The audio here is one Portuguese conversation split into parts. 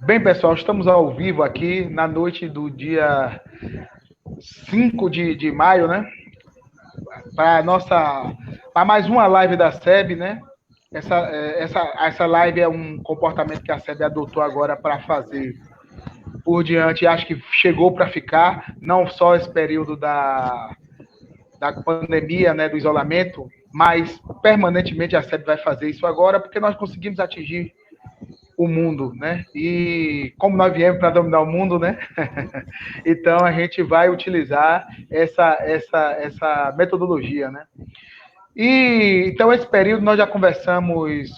Bem, pessoal, estamos ao vivo aqui na noite do dia 5 de maio, né? Para mais uma live da SEB, né? Essa live é um comportamento que a SEB adotou agora para fazer por diante. Acho que chegou para ficar, não só esse período da pandemia, né, do isolamento, mas permanentemente a SEB vai fazer isso agora, porque nós conseguimos atingir o mundo, né? E como nós viemos para dominar o mundo, né? Então a gente vai utilizar essa metodologia, né? E então esse período nós já conversamos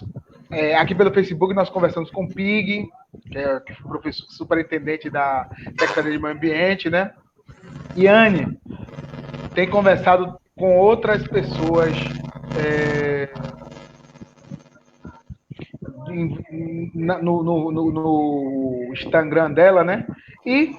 aqui pelo Facebook, nós conversamos com o Pig, que é o professor superintendente da Secretaria de Meio Ambiente, né? E Anne tem conversado com outras pessoas no Instagram dela, né? E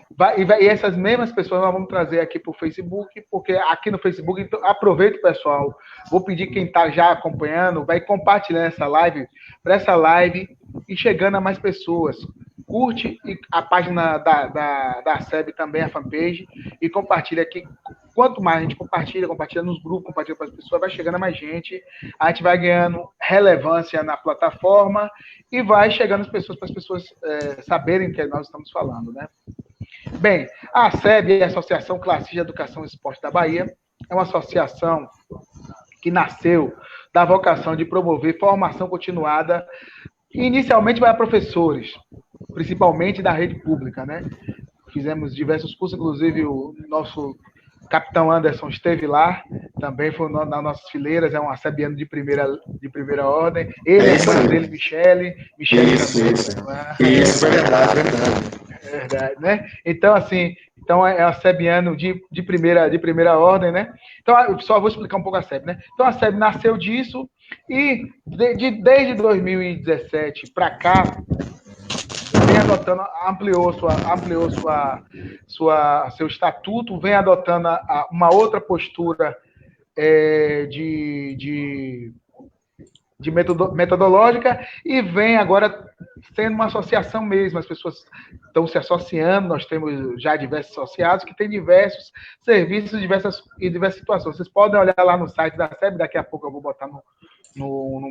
essas mesmas pessoas nós vamos trazer aqui para o Facebook, porque aqui no Facebook, então, aproveita, pessoal, vou pedir quem está já acompanhando, vai compartilhando essa live, para essa live e chegando a mais pessoas. Curte a página da SEB também, a fanpage, e compartilha aqui. Quanto mais a gente compartilha nos grupos, compartilha para as pessoas, vai chegando a mais gente, a gente vai ganhando relevância na plataforma e vai chegando as pessoas, para as pessoas saberem que nós estamos falando, né? Bem, a SEB, a Associação Classista de Educação e Esporte da Bahia, é uma associação que nasceu da vocação de promover formação continuada, inicialmente para professores, principalmente da rede pública, né? Fizemos diversos cursos, inclusive o nosso Capitão Anderson esteve lá, também foi nas nossas fileiras, é um sebiano de primeira ordem. Ele é fã dele, Michele também. Isso, é verdade. É verdade, né? Então, assim, é um sebiano de primeira ordem, né? Então, eu só vou explicar um pouco a SEB, né? Então, a SEB nasceu disso e desde 2017 para cá, vem adotando, ampliou seu estatuto, vem adotando uma outra postura metodológica e vem agora sendo uma associação mesmo. As pessoas estão se associando, nós temos já diversos associados que têm diversos serviços e diversas situações. Vocês podem olhar lá no site da SEB, daqui a pouco eu vou botar no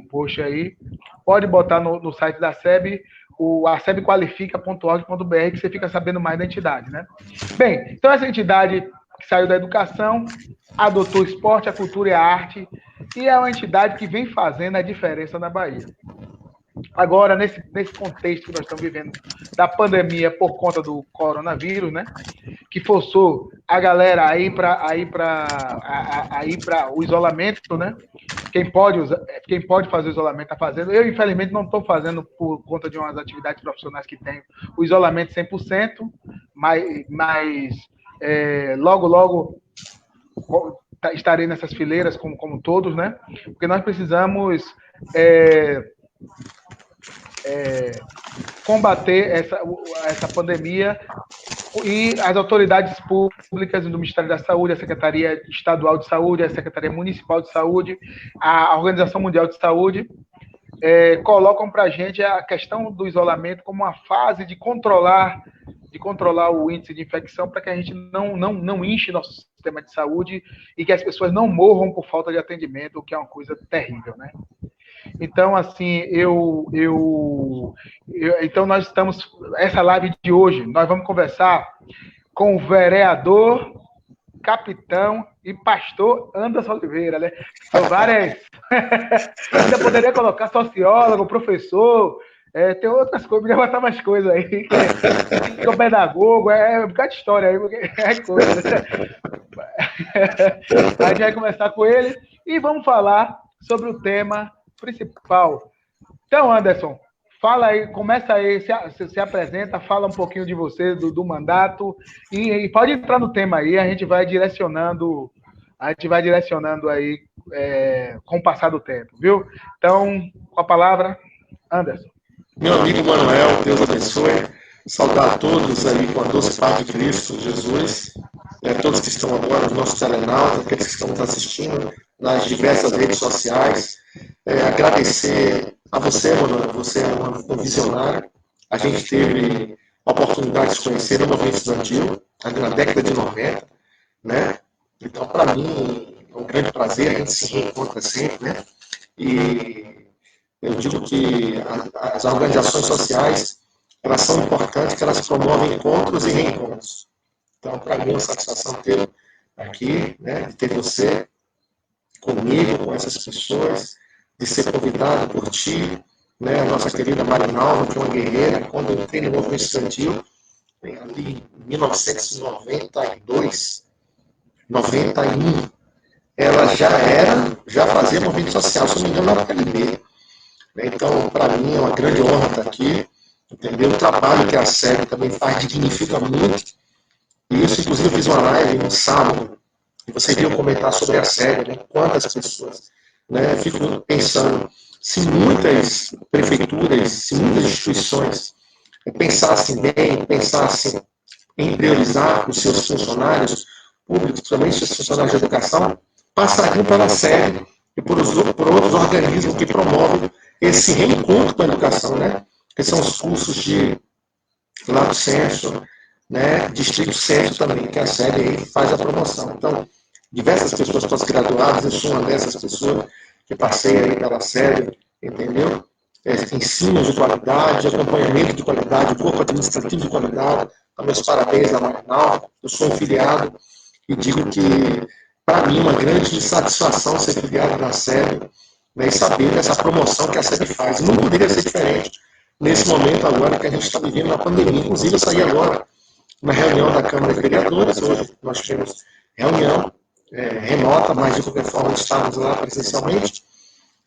post aí, pode botar no site da SEB, a sebqualifica.org.br, que você fica sabendo mais da entidade, né? Bem, então essa entidade que saiu da educação, adotou o esporte, a cultura e a arte, e é uma entidade que vem fazendo a diferença na Bahia. Agora, nesse contexto que nós estamos vivendo da pandemia por conta do coronavírus, né, que forçou a galera a ir para o isolamento, né? Quem pode fazer o isolamento está fazendo. Eu, infelizmente, não estou fazendo por conta de umas atividades profissionais que tenho o isolamento 100%, mas logo estarei nessas fileiras como todos, né? Porque nós precisamos combater essa pandemia, e as autoridades públicas do Ministério da Saúde, a Secretaria Estadual de Saúde, a Secretaria Municipal de Saúde, a Organização Mundial de Saúde, colocam para a gente a questão do isolamento como uma fase de controlar o índice de infecção, para que a gente não enche nosso sistema de saúde e que as pessoas não morram por falta de atendimento, o que é uma coisa terrível, né? Então, assim, então nós estamos, essa live de hoje, nós vamos conversar com o vereador, capitão e pastor Anderson Oliveira, né? São várias. Ainda poderia colocar sociólogo, professor, tem outras coisas, podia botar mais coisas aí. Pedagogo, um bocado de história aí, porque é coisa. A gente vai conversar com ele e vamos falar sobre o tema principal. Então, Anderson, fala aí, começa aí, se apresenta, fala um pouquinho de você, do mandato, e pode entrar no tema aí, a gente vai direcionando aí com o passar do tempo, viu? Então, com a palavra, Anderson. Meu amigo Manuel, Deus abençoe. Saudar a todos aí com a doce paz de Cristo Jesus, todos que estão agora, os nossos telenautas, aqueles que estão nos assistindo nas diversas redes sociais. Agradecer a você, Manuel, você é um visionário, A gente teve a oportunidade de se conhecer no movimento estudantil, ali na década de 90, né? Então, para mim, é um grande prazer, a gente se reencontra sempre, né? E eu digo que as organizações sociais, elas são importantes, que elas promovem encontros e reencontros. Então, para mim, é uma satisfação ter aqui, né, de ter você comigo, com essas pessoas, de ser convidado por ti, né, a nossa querida Marinalva, que é uma guerreira. Quando eu entrei no movimento estudantil, ali em 1992, 91, ela já fazia movimento social, se não me engano, na PLB. Então, para mim, é uma grande honra estar aqui, entendeu? O trabalho que a SEB também faz dignifica muito. E isso, inclusive, eu fiz uma live no sábado, e vocês iam comentar sobre a SEB, né? Quantas pessoas, né? Fico pensando, se muitas prefeituras, se muitas instituições pensassem bem, pensassem em priorizar os seus funcionários públicos, principalmente os funcionários de educação, passariam pela SEB e por outros organismos que promovem esse reencontro com a educação, né? Que são os cursos de Lato Senso, né? Distrito Centro também, que a SEB aí faz a promoção. Então, diversas pessoas pós-graduadas, eu sou uma dessas pessoas que passei aí pela SEB, entendeu? Ensino de qualidade, acompanhamento de qualidade, corpo administrativo de qualidade. Então, meus parabéns à Marinalva, eu sou um filiado e digo que, para mim, uma grande satisfação ser filiado na SEB, né, e saber dessa promoção que a SEB faz. Não poderia ser diferente nesse momento agora que a gente está vivendo na pandemia. Inclusive, eu saí agora na reunião da Câmara de Vereadores, hoje nós tivemos reunião remota, mas de qualquer forma estávamos lá presencialmente,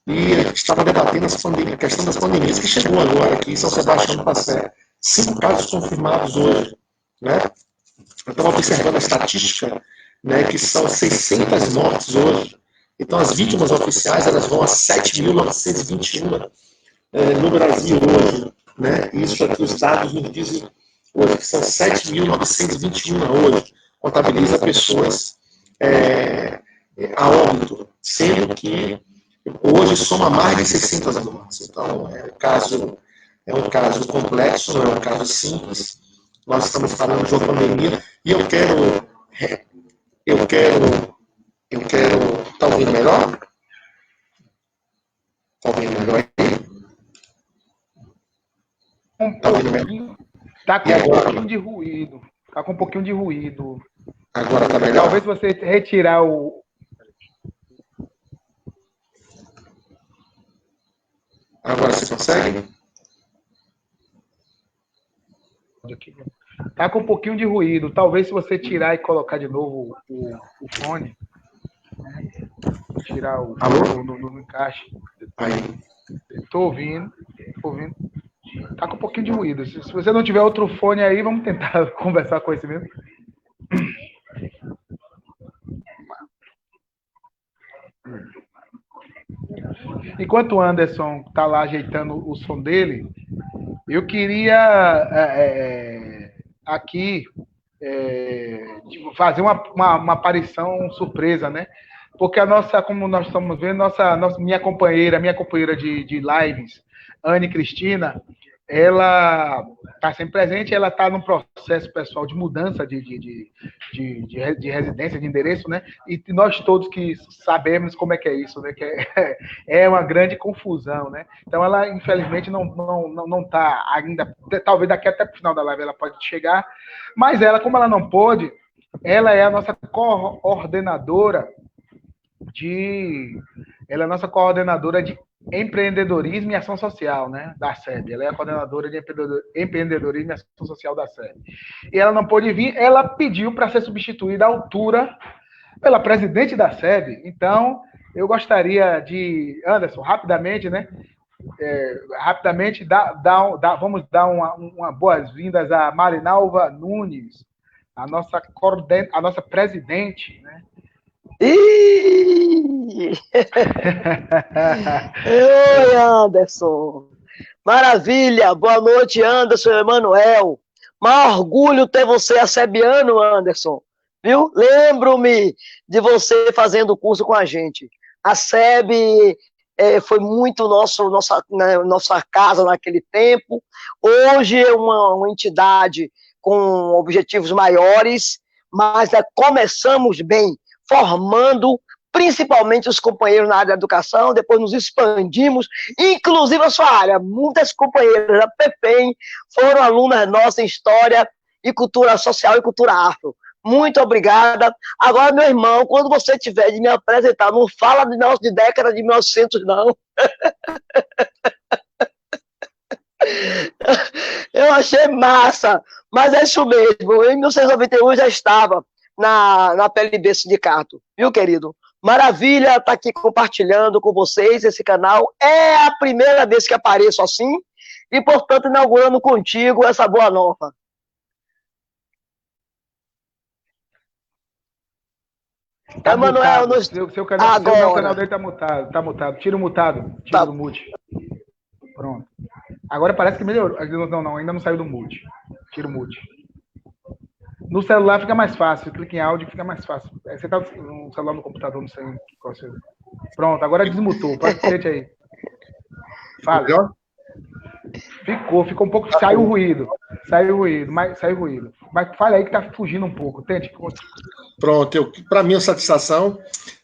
e estava debatendo a questão das pandemias, que chegou agora aqui em São Sebastião do Passé. 5 casos confirmados hoje, né? Eu estava observando a estatística, né, que são 600 mortes hoje. Então, as vítimas oficiais elas vão a 7.921 no Brasil hoje. Né? Isso aqui, os dados nos dizem hoje que são 7.921 hoje. Contabiliza pessoas a óbito, sendo que hoje soma mais de 600 mortes. Então, é um caso complexo, não é um caso simples. Nós estamos falando de uma pandemia e eu quero. Está ouvindo melhor? Está ouvindo melhor aí? Está ouvindo melhor? Está com um pouquinho de ruído. Está com um pouquinho de ruído. Agora está melhor? Talvez você retirar o. Agora você consegue? Tá com um pouquinho de ruído. Talvez se você tirar e colocar de novo o fone. Tirar o no encaixe. Aí. Tô ouvindo. Tá com um pouquinho de ruído. Se você não tiver outro fone aí, vamos tentar conversar com esse mesmo. Enquanto o Anderson tá lá ajeitando o som dele, eu queria aqui fazer uma aparição surpresa, né? Porque como nós estamos vendo, minha companheira de lives, Anne Cristina, ela está sempre presente, ela está num processo pessoal de mudança de residência, de endereço, né? E nós todos que sabemos como é que é isso, né? Que é uma grande confusão, né? Então ela, infelizmente, não está ainda, talvez daqui até o final da live ela pode chegar, mas ela, como ela não pôde, ela é a nossa coordenadora de empreendedorismo e ação social, né, da SEB. Ela é a coordenadora de empreendedorismo e ação social da SEB. E ela não pôde vir, ela pediu para ser substituída à altura pela presidente da SEB. Então, eu gostaria de, Anderson, rapidamente, né, vamos dar uma boas-vindas a Marinalva Nunes, a nossa presidente, né? Oi, Anderson. Maravilha. Boa noite, Anderson Emanuel. Maior orgulho ter você acebiano, Anderson. Viu? Lembro-me de você fazendo o curso com a gente. A SEB foi muito nossa casa naquele tempo. Hoje é uma entidade com objetivos maiores, mas começamos bem, formando principalmente os companheiros na área da educação, depois nos expandimos, inclusive a sua área. Muitas companheiras da PEPEM foram alunas nossas em História e Cultura Social e Cultura Afro. Muito obrigada. Agora, meu irmão, quando você tiver de me apresentar, não fala de década de 1900, não. Eu achei massa, mas é isso mesmo. Em 1991 já estava na PLB Sindicato, viu, querido? Maravilha estar aqui compartilhando com vocês esse canal. É a primeira vez que apareço assim e, portanto, inaugurando contigo essa boa nova. Tá Emanuel, mutado. Seu canal dele tá mutado. Tá mutado. Tira o mutado. Tira do mute. Pronto. Agora parece que melhorou. Não, ainda não saiu do mute. Tira o mute. No celular fica mais fácil. Clica em áudio, fica mais fácil. Você tá no celular, no computador, não sei qual seja. Pronto, agora desmutou. Praticamente aí. Fala. Ficou um pouco. Saiu o ruído. Mas fala aí que tá fugindo um pouco. Tente. Pronto, para mim, a satisfação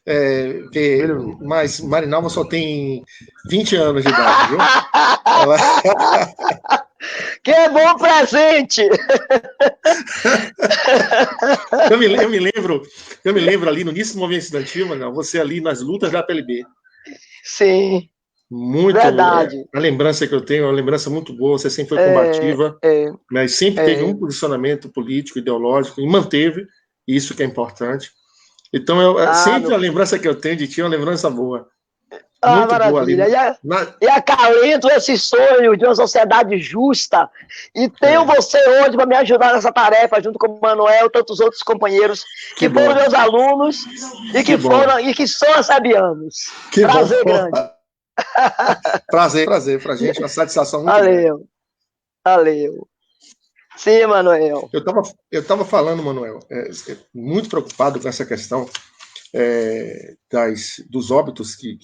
ver. Mas Marinalva só tem 20 anos de idade, viu? Ela... Que bom presente! Eu me lembro ali no início do movimento estudantil, Manuel, você ali nas lutas da PLB. Sim. Muito. Verdade. A lembrança que eu tenho é uma lembrança muito boa. Você sempre foi combativa, mas sempre teve um posicionamento político, ideológico, e manteve. Isso que é importante. Então, sempre a lembrança que eu tenho de ti é uma lembrança boa. Muito maravilha. Boa ali. E acalento esse sonho de uma sociedade justa. E tenho você hoje para me ajudar nessa tarefa, junto com o Manuel e tantos outros companheiros que foram meus alunos e que são asabianos. Prazer grande. Prazer pra gente, uma satisfação muito grande. Valeu. Sim, Manuel. Eu estava falando, Manuel, muito preocupado com essa questão dos óbitos que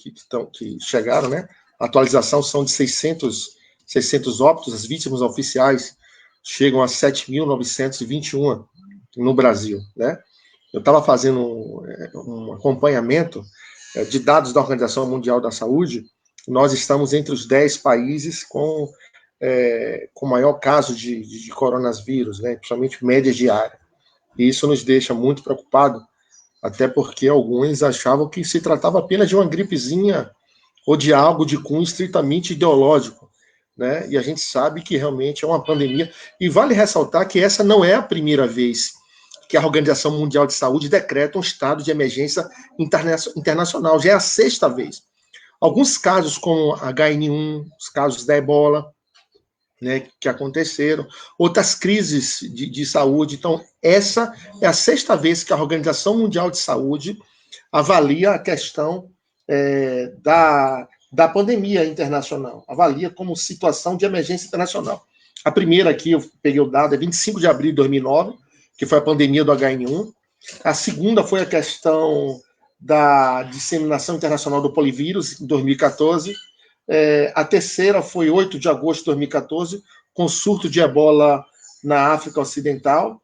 chegaram, né? A atualização são de 600 óbitos, as vítimas oficiais chegam a 7.921 no Brasil, né? Eu estava fazendo um acompanhamento de dados da Organização Mundial da Saúde. Nós estamos entre os 10 países com maior caso de coronavírus, né, principalmente média diária. E isso nos deixa muito preocupados, até porque alguns achavam que se tratava apenas de uma gripezinha ou de algo de cunho estritamente ideológico, né? E a gente sabe que realmente é uma pandemia. E vale ressaltar que essa não é a primeira vez que a Organização Mundial de Saúde decreta um estado de emergência internacional. Já é a 6ª vez. Alguns casos, como H1N1, os casos da ebola, né, que aconteceram, outras crises de saúde. Então, essa é a 6ª vez que a Organização Mundial de Saúde avalia a questão da pandemia internacional, avalia como situação de emergência internacional. A primeira aqui, eu peguei o dado, é 25 de abril de 2009, que foi a pandemia do H1N1. A segunda foi a questão da disseminação internacional do polivírus, em 2014. A terceira foi 8 de agosto de 2014, com surto de ebola na África Ocidental.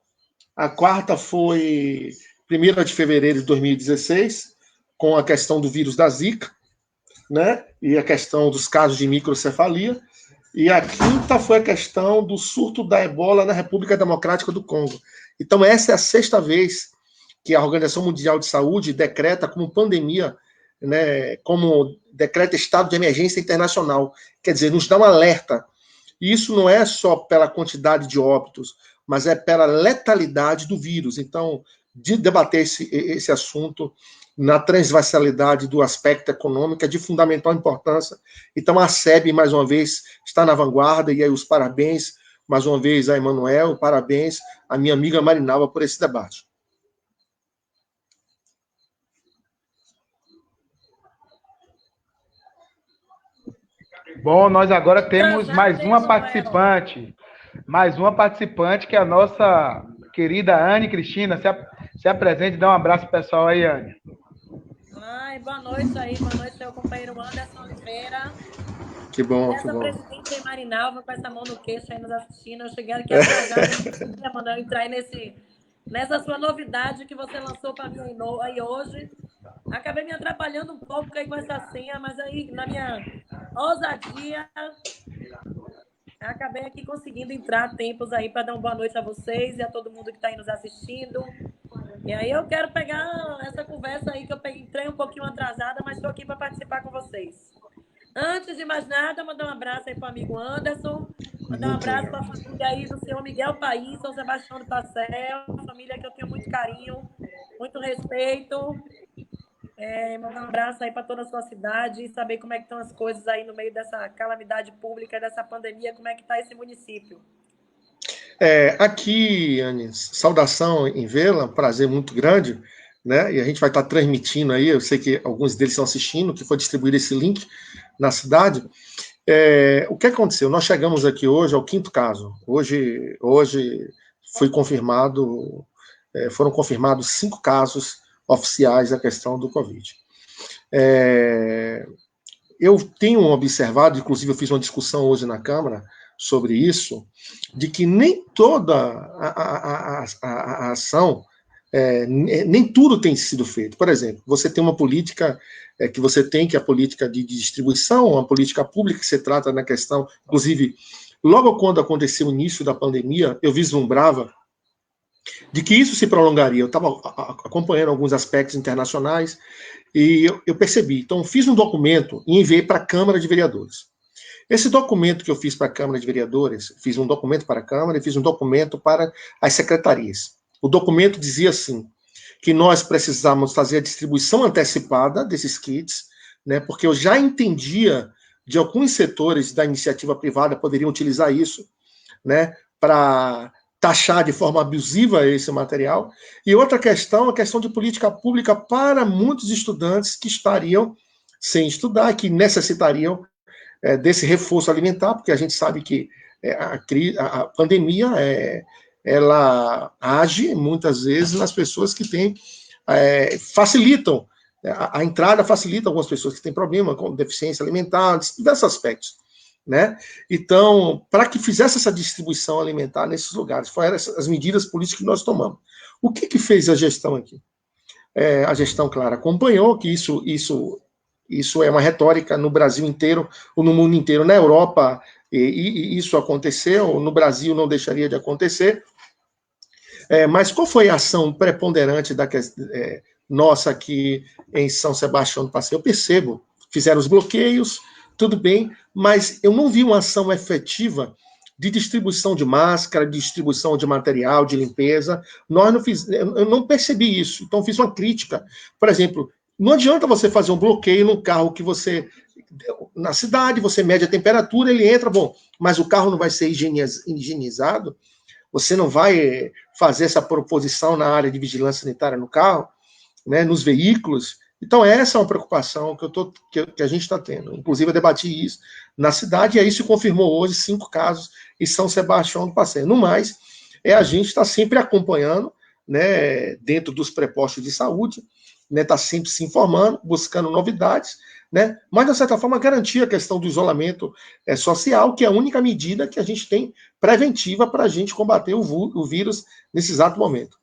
A quarta foi 1º de fevereiro de 2016, com a questão do vírus da Zika, né? E a questão dos casos de microcefalia. E a quinta foi a questão do surto da ebola na República Democrática do Congo. Então, essa é a 6ª vez que a Organização Mundial de Saúde decreta como pandemia, né, como decreta estado de emergência internacional. Quer dizer, nos dá um alerta. E isso não é só pela quantidade de óbitos, mas é pela letalidade do vírus. Então, de debater esse assunto na transversalidade do aspecto econômico é de fundamental importância. Então, a SEB, mais uma vez, está na vanguarda, e aí os parabéns, mais uma vez, a Emanuel, parabéns à minha amiga Marinalva por esse debate. Bom, nós agora temos mais uma participante. Que é a nossa querida Anne Cristina. Se apresente e dá um abraço pessoal aí, Anne. boa noite aí, boa noite, seu companheiro Anderson Oliveira. Que bom, Essa que bom. presidente Marinalva com essa mão no queixo aí nos assistindo. Eu cheguei aqui atrasada, Emanuel, entrar aí nessa sua novidade que você lançou para mim aí hoje. Acabei me atrapalhando um pouco aí com essa senha, mas aí na minha ousadia, acabei aqui conseguindo entrar a tempos aí para dar uma boa noite a vocês e a todo mundo que está aí nos assistindo. E aí eu quero pegar essa conversa aí, que eu entrei um pouquinho atrasada, mas estou aqui para participar com vocês. Antes de mais nada, mandar um abraço aí para o amigo Anderson, mandar um abraço para a família aí do senhor Miguel País, São Sebastião do Passel, família que eu tenho muito carinho, muito respeito. Mandar um abraço aí para toda a sua cidade e saber como é que estão as coisas aí no meio dessa calamidade pública, dessa pandemia, como é que está esse município. Aqui, Anis, saudação em vê-la, prazer muito grande, né? E a gente vai estar transmitindo aí, eu sei que alguns deles estão assistindo, que foi distribuído esse link na cidade. O que aconteceu? Nós chegamos aqui hoje ao 5º caso. Hoje foi confirmado, foram confirmados 5 casos oficiais da questão do Covid. Eu tenho observado, inclusive eu fiz uma discussão hoje na Câmara sobre isso, de que nem toda a ação, nem tudo tem sido feito. Por exemplo, você tem uma política que você tem, que é a política de distribuição, uma política pública que se trata na questão, inclusive, logo quando aconteceu o início da pandemia, eu vislumbrava de que isso se prolongaria. Eu estava acompanhando alguns aspectos internacionais e eu percebi. Então, fiz um documento e enviei para a Câmara de Vereadores. Esse documento que eu fiz para a Câmara de Vereadores, fiz um documento para a Câmara e fiz um documento para as secretarias. O documento dizia assim, que nós precisávamos fazer a distribuição antecipada desses kits, né, porque eu já entendia de alguns setores da iniciativa privada poderiam utilizar isso, né, para taxar de forma abusiva esse material. E outra questão, a questão de política pública para muitos estudantes que estariam sem estudar, que necessitariam desse reforço alimentar, porque a gente sabe que a pandemia ela age muitas vezes nas pessoas que têm, facilitam, a entrada facilita algumas pessoas que têm problema com deficiência alimentar, diversos aspectos, né? Então, para que fizesse essa distribuição alimentar nesses lugares, foram as medidas políticas que nós tomamos. O que fez a gestão aqui? A gestão, claro, acompanhou que isso é uma retórica no Brasil inteiro, ou no mundo inteiro, na Europa, e isso aconteceu, no Brasil não deixaria de acontecer. Mas qual foi a ação preponderante nossa aqui em São Sebastião do Passel? Eu percebo, fizeram os bloqueios, tudo bem, mas eu não vi uma ação efetiva de distribuição de máscara, de distribuição de material, de limpeza. Eu não percebi isso, então fiz uma crítica. Por exemplo, não adianta você fazer um bloqueio num carro que você, na cidade, você mede a temperatura, ele entra, bom, mas o carro não vai ser higienizado, você não vai fazer essa proposição na área de vigilância sanitária no carro, né, nos veículos. Então, essa é uma preocupação que a gente está tendo. Inclusive, eu debati isso na cidade, e aí se confirmou hoje 5 casos em São Sebastião do Passel. No mais, a gente está sempre acompanhando, né, dentro dos prepostos de saúde, né, está sempre se informando, buscando novidades, né, mas, de certa forma, garantir a questão do isolamento social, que é a única medida que a gente tem preventiva para a gente combater o vírus nesse exato momento.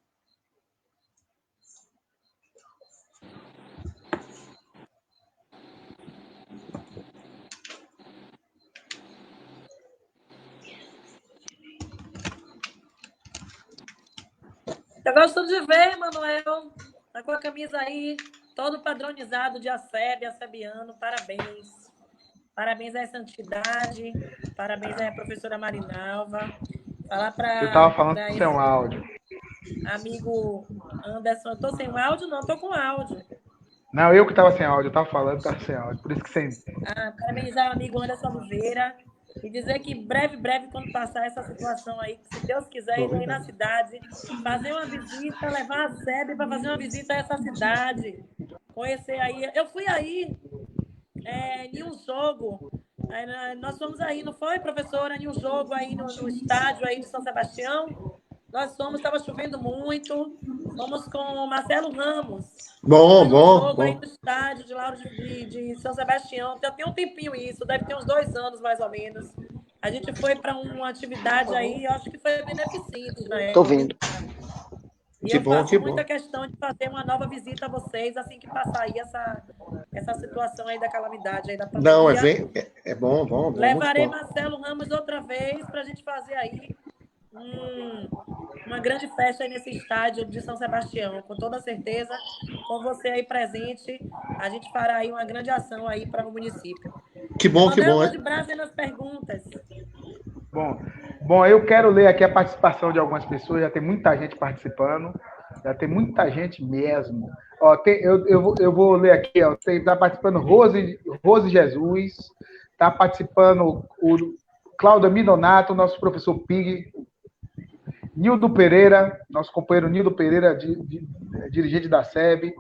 Eu gosto de ver, Manuel, tá com a camisa aí, todo padronizado de acebiano, parabéns. Parabéns a essa entidade, parabéns à professora Marinalva. Falar para. Eu estava falando sem um áudio. Amigo Anderson, eu tô sem áudio? Não, tô com áudio. Não, eu que estava sem áudio, eu estava falando, estava sem áudio, por isso que sem. Parabenizar o amigo Anderson Oliveira e dizer que breve, quando passar essa situação aí, se Deus quiser, ir aí na cidade, fazer uma visita, levar a SEB para fazer uma visita a essa cidade, conhecer aí. Eu fui aí em um jogo, nós fomos aí, não foi, professora, em um jogo aí no estádio aí de São Sebastião. Nós fomos, estava chovendo muito, Fomos com o Marcelo Ramos. Bom, Jogo aí bom. no estádio de Lauro de São Sebastião. Já tem um tempinho isso, deve ter uns 2 anos mais ou menos. A gente foi para uma atividade aí, eu acho que foi beneficente na época. Tô vendo. E Que eu bom, faço que muita bom. questão de fazer uma nova visita a vocês assim que passar aí essa situação aí da calamidade aí da Não, pandemia. é bom, bom, bom, Levarei muito bom. Marcelo Ramos outra vez para a gente fazer aí uma grande festa aí nesse estádio de São Sebastião, com toda certeza, com você aí presente, a gente fará aí uma grande ação aí para o município. Que bom, que Emanuel, bom. vou de brasa nas perguntas. Bom, eu quero ler aqui a participação de algumas pessoas, já tem muita gente participando, já tem muita gente mesmo. Ó, eu vou ler aqui, ó, tá participando Rose Jesus, tá participando o Cláudio Midonato, nosso professor Pig, Nildo Pereira, nosso companheiro Nildo Pereira, dirigente da SEB,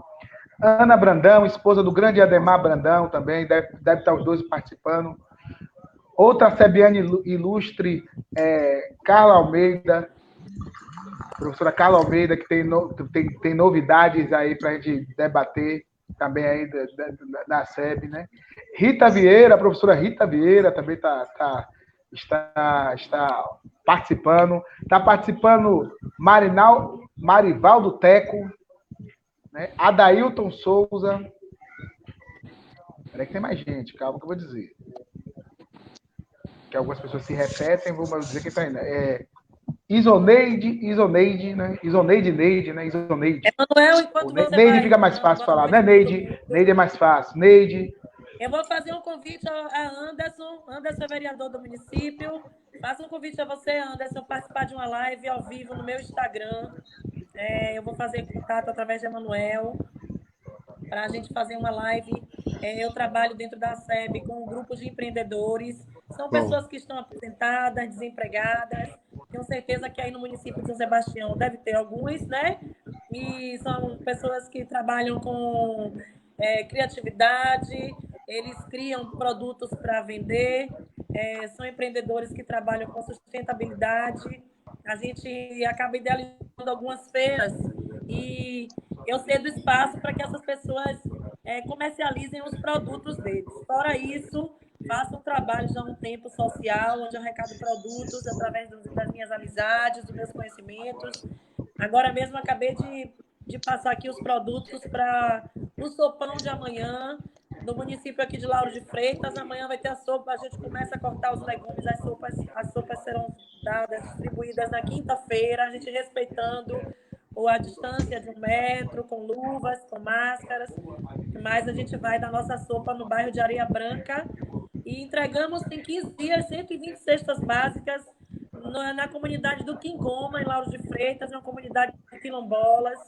Ana Brandão, esposa do grande Ademar Brandão também, deve estar os dois participando. Outra sebiana ilustre, Carla Almeida, professora Carla Almeida, que tem novidades aí para a gente debater também aí da SEB, né? Rita Vieira, a professora Rita Vieira também está participando. Está participando Marivaldo Teco, né? Adailton Souza. Peraí que tem mais gente, calma que eu vou dizer. Que algumas pessoas se repetem, vou dizer quem está indo. Isoneide, né? Isoneide. Emanuel, enquanto você Neide vai... fica mais fácil falar, né, Neide? Neide é mais fácil. Neide. Eu vou fazer um convite a Anderson é vereador do município. Faço um convite a você, Anderson, participar de uma live ao vivo no meu Instagram. Eu vou fazer contato através de Emanuel para a gente fazer uma live. Eu trabalho dentro da SEB com um grupo de empreendedores. São pessoas que estão aposentadas, desempregadas. Tenho certeza que aí no município de São Sebastião deve ter alguns, né? E são pessoas que trabalham com criatividade, eles criam produtos para vender, são empreendedores que trabalham com sustentabilidade. A gente acaba idealizando algumas feiras e eu cedo espaço para que essas pessoas comercializem os produtos deles. Fora isso, faço um trabalho já há um tempo social, onde eu arrecado produtos através das minhas amizades, dos meus conhecimentos. Agora mesmo acabei de passar aqui os produtos para o sopão de amanhã, no município aqui de Lauro de Freitas. Amanhã vai ter a sopa, a gente começa a cortar os legumes, as sopas serão distribuídas na quinta-feira, a gente respeitando a distância de 1 metro, com luvas, com máscaras, mas a gente vai dar nossa sopa no bairro de Areia Branca e entregamos em 15 dias 120 cestas básicas na comunidade do Quingoma, em Lauro de Freitas, uma comunidade de quilombolas,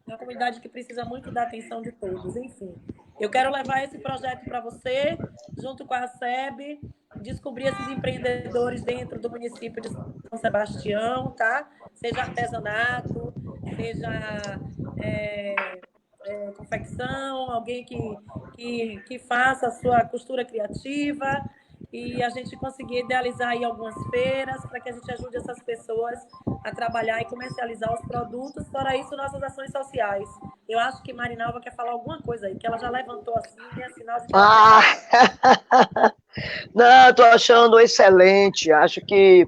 uma comunidade que precisa muito da atenção de todos. Enfim, eu quero levar esse projeto para você, junto com a SEB, descobrir esses empreendedores dentro do município de São Sebastião, tá? Seja artesanato, seja confecção, alguém que faça a sua costura criativa, e a gente conseguir idealizar aí algumas feiras para que a gente ajude essas pessoas a trabalhar e comercializar os produtos. Fora isso, nossas ações sociais. Eu acho que Marinalva quer falar alguma coisa aí, que ela já levantou assim, é sinal de que ela Não, estou achando excelente. Acho que,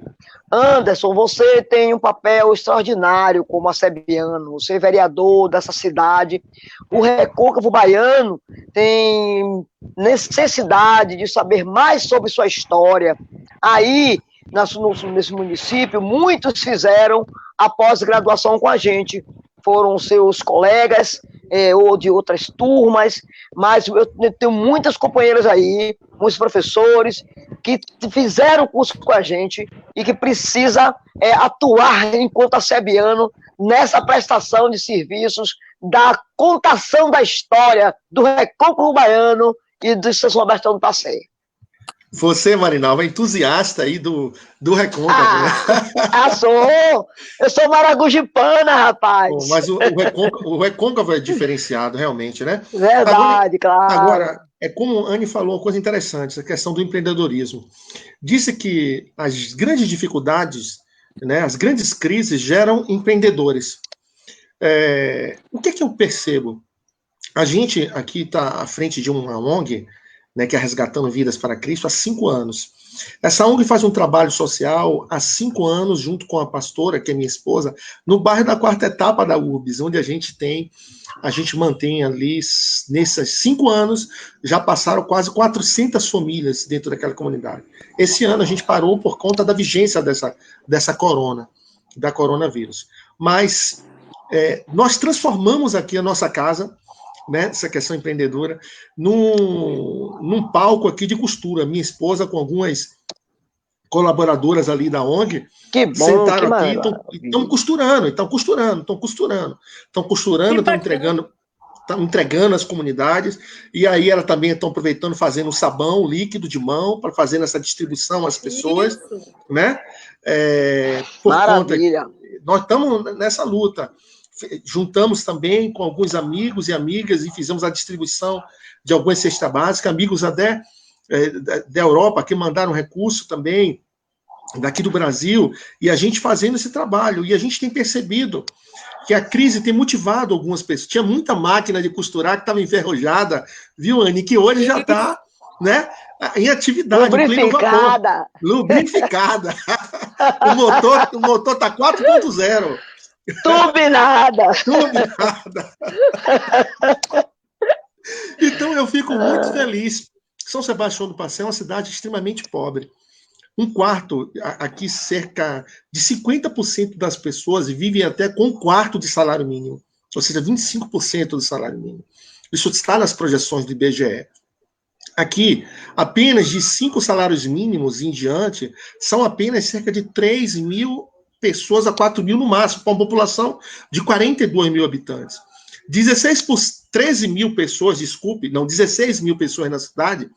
Anderson, você tem um papel extraordinário como acebiano, você é vereador dessa cidade. O Recôncavo Baiano tem necessidade de saber mais sobre sua história. Aí, nesse município, muitos fizeram a pós-graduação com a gente. Foram seus colegas ou de outras turmas, mas eu tenho muitas companheiras aí, muitos professores que fizeram curso com a gente e que precisa atuar enquanto acebiano nessa prestação de serviços da contação da história do Recôncavo Baiano e do São Sebastião do Passeio. Você, Marinalva, é entusiasta aí do Recôncavo, né? Eu sou maragujipana, rapaz. Bom, mas o Recôncavo é diferenciado, realmente, né? Verdade, claro. Agora, como a Anne falou, uma coisa interessante, essa questão do empreendedorismo. Disse que as grandes dificuldades, né, as grandes crises geram empreendedores. O que eu percebo? A gente aqui está à frente de uma ONG, né, que é Resgatando Vidas para Cristo, há 5 anos. Essa ONG faz um trabalho social há 5 anos, junto com a pastora, que é minha esposa, no bairro da Quarta Etapa da URBS, onde a gente mantém ali, nesses 5 anos, já passaram quase 400 famílias dentro daquela comunidade. Esse ano a gente parou por conta da vigência da coronavírus. Mas nós transformamos aqui a nossa casa, né, essa questão empreendedora, num palco aqui de costura. Minha esposa com algumas colaboradoras ali da ONG sentaram aqui e estão costurando, estão entregando às comunidades, e aí elas também estão aproveitando, fazendo sabão líquido de mão, para fazer essa distribuição às pessoas, né? Maravilha. Nós estamos nessa luta. Juntamos também com alguns amigos e amigas e fizemos a distribuição de algumas cestas básicas, amigos até da Europa que mandaram recurso também, daqui do Brasil, e a gente fazendo esse trabalho. E a gente tem percebido que a crise tem motivado algumas pessoas. Tinha muita máquina de costurar que estava enferrujada, viu, Anne? Que hoje já está, né, em atividade. Lubrificada. Lubrificada. O motor está 4.0. Turbinada. Então eu fico muito feliz. São Sebastião do Passé é uma cidade extremamente pobre. Aqui cerca de 50% das pessoas vivem até com 1/4 de salário mínimo, ou seja, 25% do salário mínimo. Isso está nas projeções do IBGE. Aqui, apenas de 5 salários mínimos em diante, são apenas cerca de 3 mil pessoas a 4 mil no máximo, para uma população de 42 mil habitantes. 16 mil pessoas na cidade,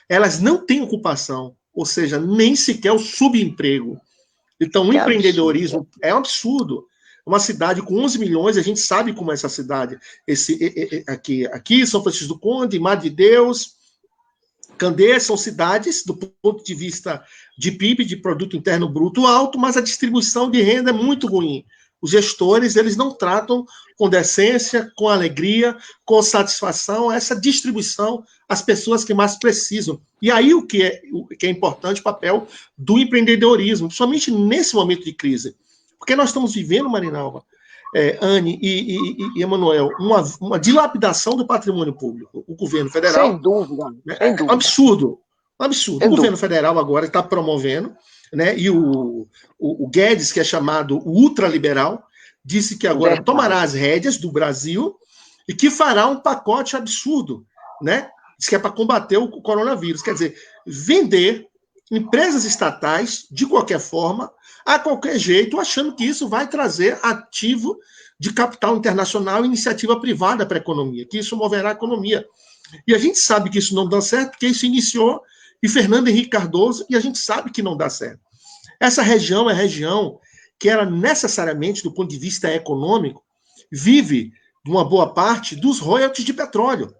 elas não têm ocupação, ou seja, nem sequer o subemprego. Então, o empreendedorismo é um absurdo. Uma cidade com 11 milhões, a gente sabe como é essa cidade. Aqui, São Francisco do Conde, Madre de Deus, Candeias, são cidades, do ponto de vista de PIB, de Produto Interno Bruto alto, mas a distribuição de renda é muito ruim. Os gestores, eles não tratam com decência, com alegria, com satisfação, essa distribuição às pessoas que mais precisam. E aí o que é importante, o papel do empreendedorismo, principalmente nesse momento de crise. Porque nós estamos vivendo, Marinalva, Anne e Emanuel, uma dilapidação do patrimônio público. O governo federal... Sem dúvida. É um absurdo. O governo federal agora está promovendo, né? E o Guedes, que é chamado ultraliberal, disse que agora tomará as rédeas do Brasil e que fará um pacote absurdo, né? Diz que é para combater o coronavírus. Quer dizer, vender empresas estatais, de qualquer forma, a qualquer jeito, achando que isso vai trazer ativo de capital internacional e iniciativa privada para a economia, que isso moverá a economia. E a gente sabe que isso não dá certo, porque isso iniciou em Fernando Henrique Cardoso, e a gente sabe que não dá certo. Essa região é região que era necessariamente, do ponto de vista econômico, vive de uma boa parte dos royalties de petróleo.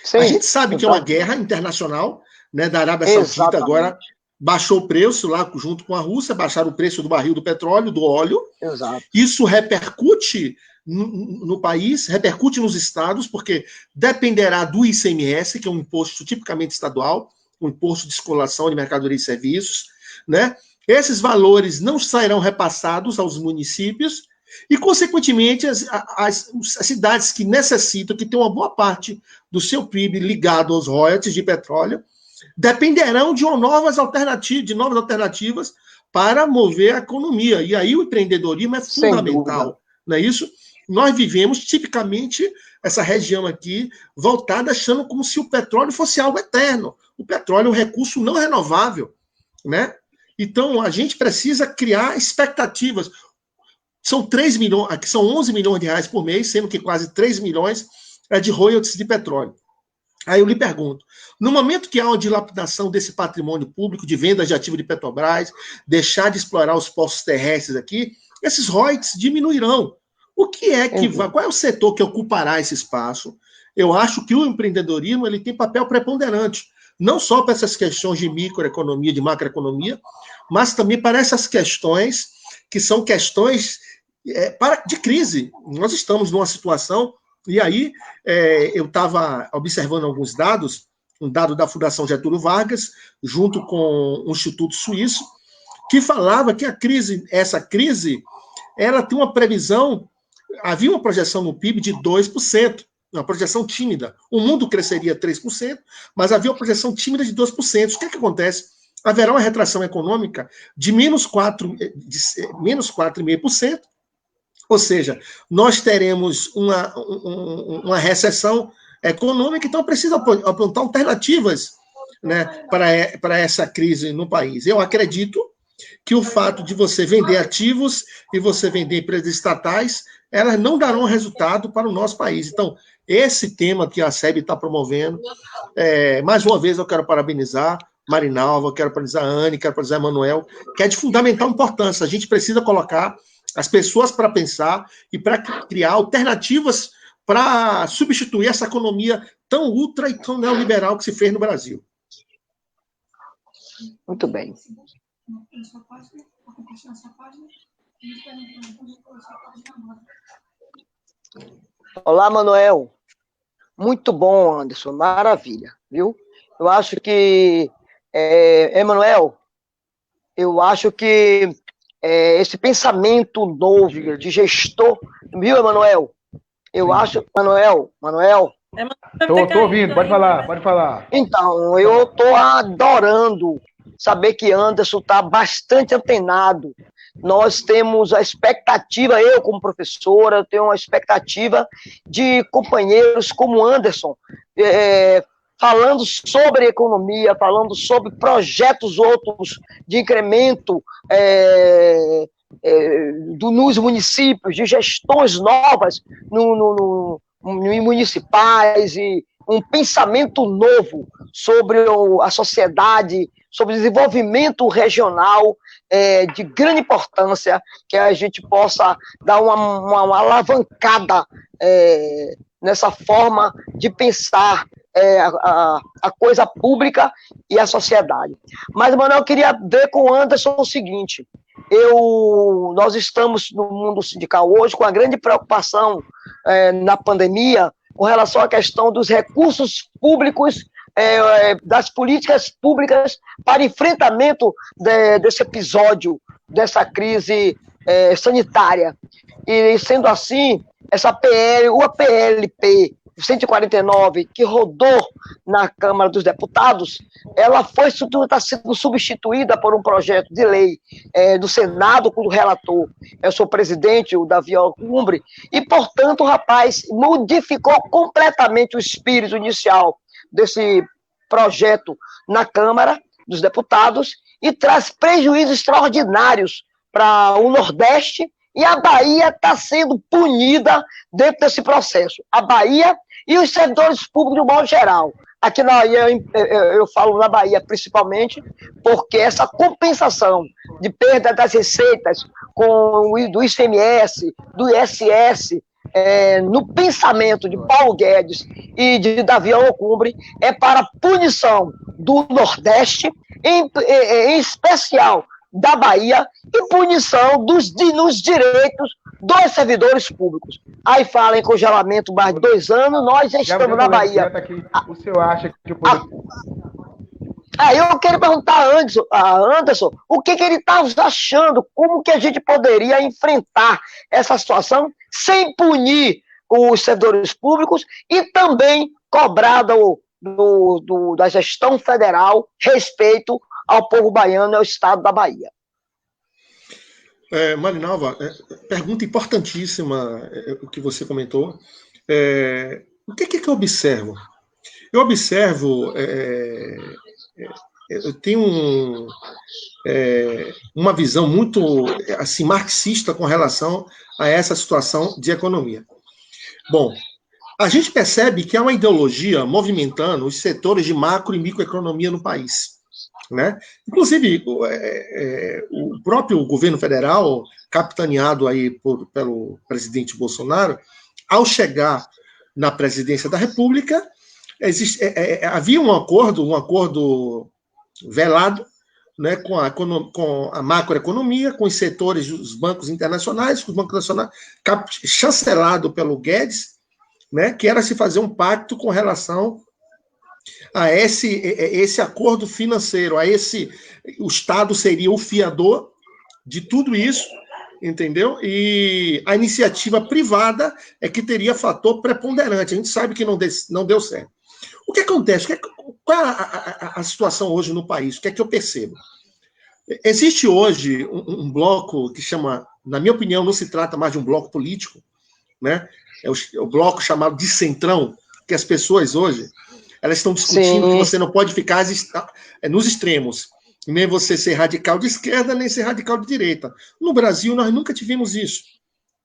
Sim, a gente sabe que é uma guerra internacional, né, da Arábia Saudita agora baixou o preço lá junto com a Rússia, baixaram o preço do barril do petróleo, do óleo. Exato. Isso repercute no país, repercute nos estados, porque dependerá do ICMS, que é um imposto tipicamente estadual, um imposto de circulação de mercadorias e serviços, né? Esses valores não sairão repassados aos municípios e, consequentemente, as cidades que necessitam, que têm uma boa parte do seu PIB ligado aos royalties de petróleo, dependerão de novas alternativas para mover a economia. E aí o empreendedorismo é fundamental, não é isso? Nós vivemos, tipicamente, essa região aqui, voltada, achando como se o petróleo fosse algo eterno. O petróleo é um recurso não renovável, né? Então, a gente precisa criar expectativas. São 3 milhões, aqui são 11 milhões de reais por mês, sendo que quase 3 milhões é de royalties de petróleo. Aí eu lhe pergunto, no momento que há uma dilapidação desse patrimônio público, de vendas de ativos de Petrobras, deixar de explorar os poços terrestres aqui, esses royalties diminuirão. O que é que vai? Qual é o setor que ocupará esse espaço? Eu acho que o empreendedorismo ele tem papel preponderante, não só para essas questões de microeconomia, de macroeconomia, mas também para essas questões que são questões de crise. Nós estamos numa situação, e aí eu estava observando alguns dados, um dado da Fundação Getúlio Vargas, junto com o Instituto Suíço, que falava que essa crise, ela tem uma previsão, havia uma projeção no PIB de 2%, uma projeção tímida. O mundo cresceria 3%, mas havia uma projeção tímida de 2%. O que acontece? Haverá uma retração econômica de menos 4,5%, ou seja, nós teremos uma recessão econômica, então precisa apontar alternativas, né, para essa crise no país. Eu acredito que o fato de você vender ativos e você vender empresas estatais, elas não darão resultado para o nosso país. Então, esse tema que a SEB está promovendo, mais uma vez eu quero parabenizar Marinalva, quero parabenizar a Anne, quero parabenizar a Emanuel, que é de fundamental importância. A gente precisa colocar as pessoas para pensar e para criar alternativas para substituir essa economia tão ultra e tão neoliberal que se fez no Brasil. Muito bem. Olá, Manuel. Muito bom, Anderson. Maravilha, viu? Eu acho que, Emanuel, esse pensamento novo de gestor, viu, Emanuel? Eu acho, Manuel. Tô ouvindo, pode falar. Então, eu tô adorando saber que Anderson está bastante antenado. Nós temos a expectativa, eu como professora, eu tenho uma expectativa de companheiros como Anderson, falando sobre economia, falando sobre projetos outros de incremento nos municípios, de gestões novas municipais, e um pensamento novo sobre a sociedade, sobre o desenvolvimento regional, de grande importância, que a gente possa dar uma alavancada nessa forma de pensar a coisa pública e a sociedade. Mas, Manuel, eu queria ver com o Anderson o seguinte: nós estamos no mundo sindical hoje com a grande preocupação na pandemia com relação à questão dos recursos públicos, das políticas públicas para enfrentamento desse episódio, dessa crise sanitária. E, sendo assim, essa PLP 149, que rodou na Câmara dos Deputados, ela está sendo substituída por um projeto de lei do Senado, com o relator, eu sou presidente, o Davi Alcumbre, e, portanto, o rapaz modificou completamente o espírito inicial desse projeto na Câmara dos Deputados e traz prejuízos extraordinários para o Nordeste, e a Bahia está sendo punida dentro desse processo. A Bahia e os servidores públicos, de modo geral. Aqui na Bahia, eu falo na Bahia principalmente, porque essa compensação de perda das receitas do ICMS, do ISS, no pensamento de Paulo Guedes e de Davi Alcumbre, é para punição do Nordeste, em especial da Bahia, e punição nos direitos dos servidores públicos. Aí fala em congelamento mais de 2 anos, nós já estamos na Bahia. O senhor acha que Aí eu quero perguntar a Anderson o que ele está achando, como que a gente poderia enfrentar essa situação sem punir os servidores públicos e também cobrar da gestão federal respeito ao povo baiano e ao estado da Bahia. Marinalva, pergunta importantíssima o que você comentou. O que eu observo? Eu observo, eu tenho uma visão muito assim, marxista com relação a essa situação de economia. Bom, a gente percebe que há uma ideologia movimentando os setores de macro e microeconomia no país. Né? Inclusive, o próprio governo federal, capitaneado aí pelo presidente Bolsonaro, ao chegar na presidência da República, havia um acordo velado, né, com a macroeconomia, com os setores dos bancos internacionais, com os bancos nacionais, chancelado pelo Guedes, né, que era se fazer um pacto com relação a esse acordo financeiro, o Estado seria o fiador de tudo isso, entendeu? E a iniciativa privada é que teria fator preponderante. A gente sabe que não deu certo. O que acontece? Qual é a situação hoje no país? O que é que eu percebo? Existe hoje um bloco que chama, na minha opinião, não se trata mais de um bloco político, né? É o bloco chamado de centrão, que as pessoas hoje elas estão discutindo que você não pode ficar nos extremos, nem você ser radical de esquerda, nem ser radical de direita. No Brasil, nós nunca tivemos isso,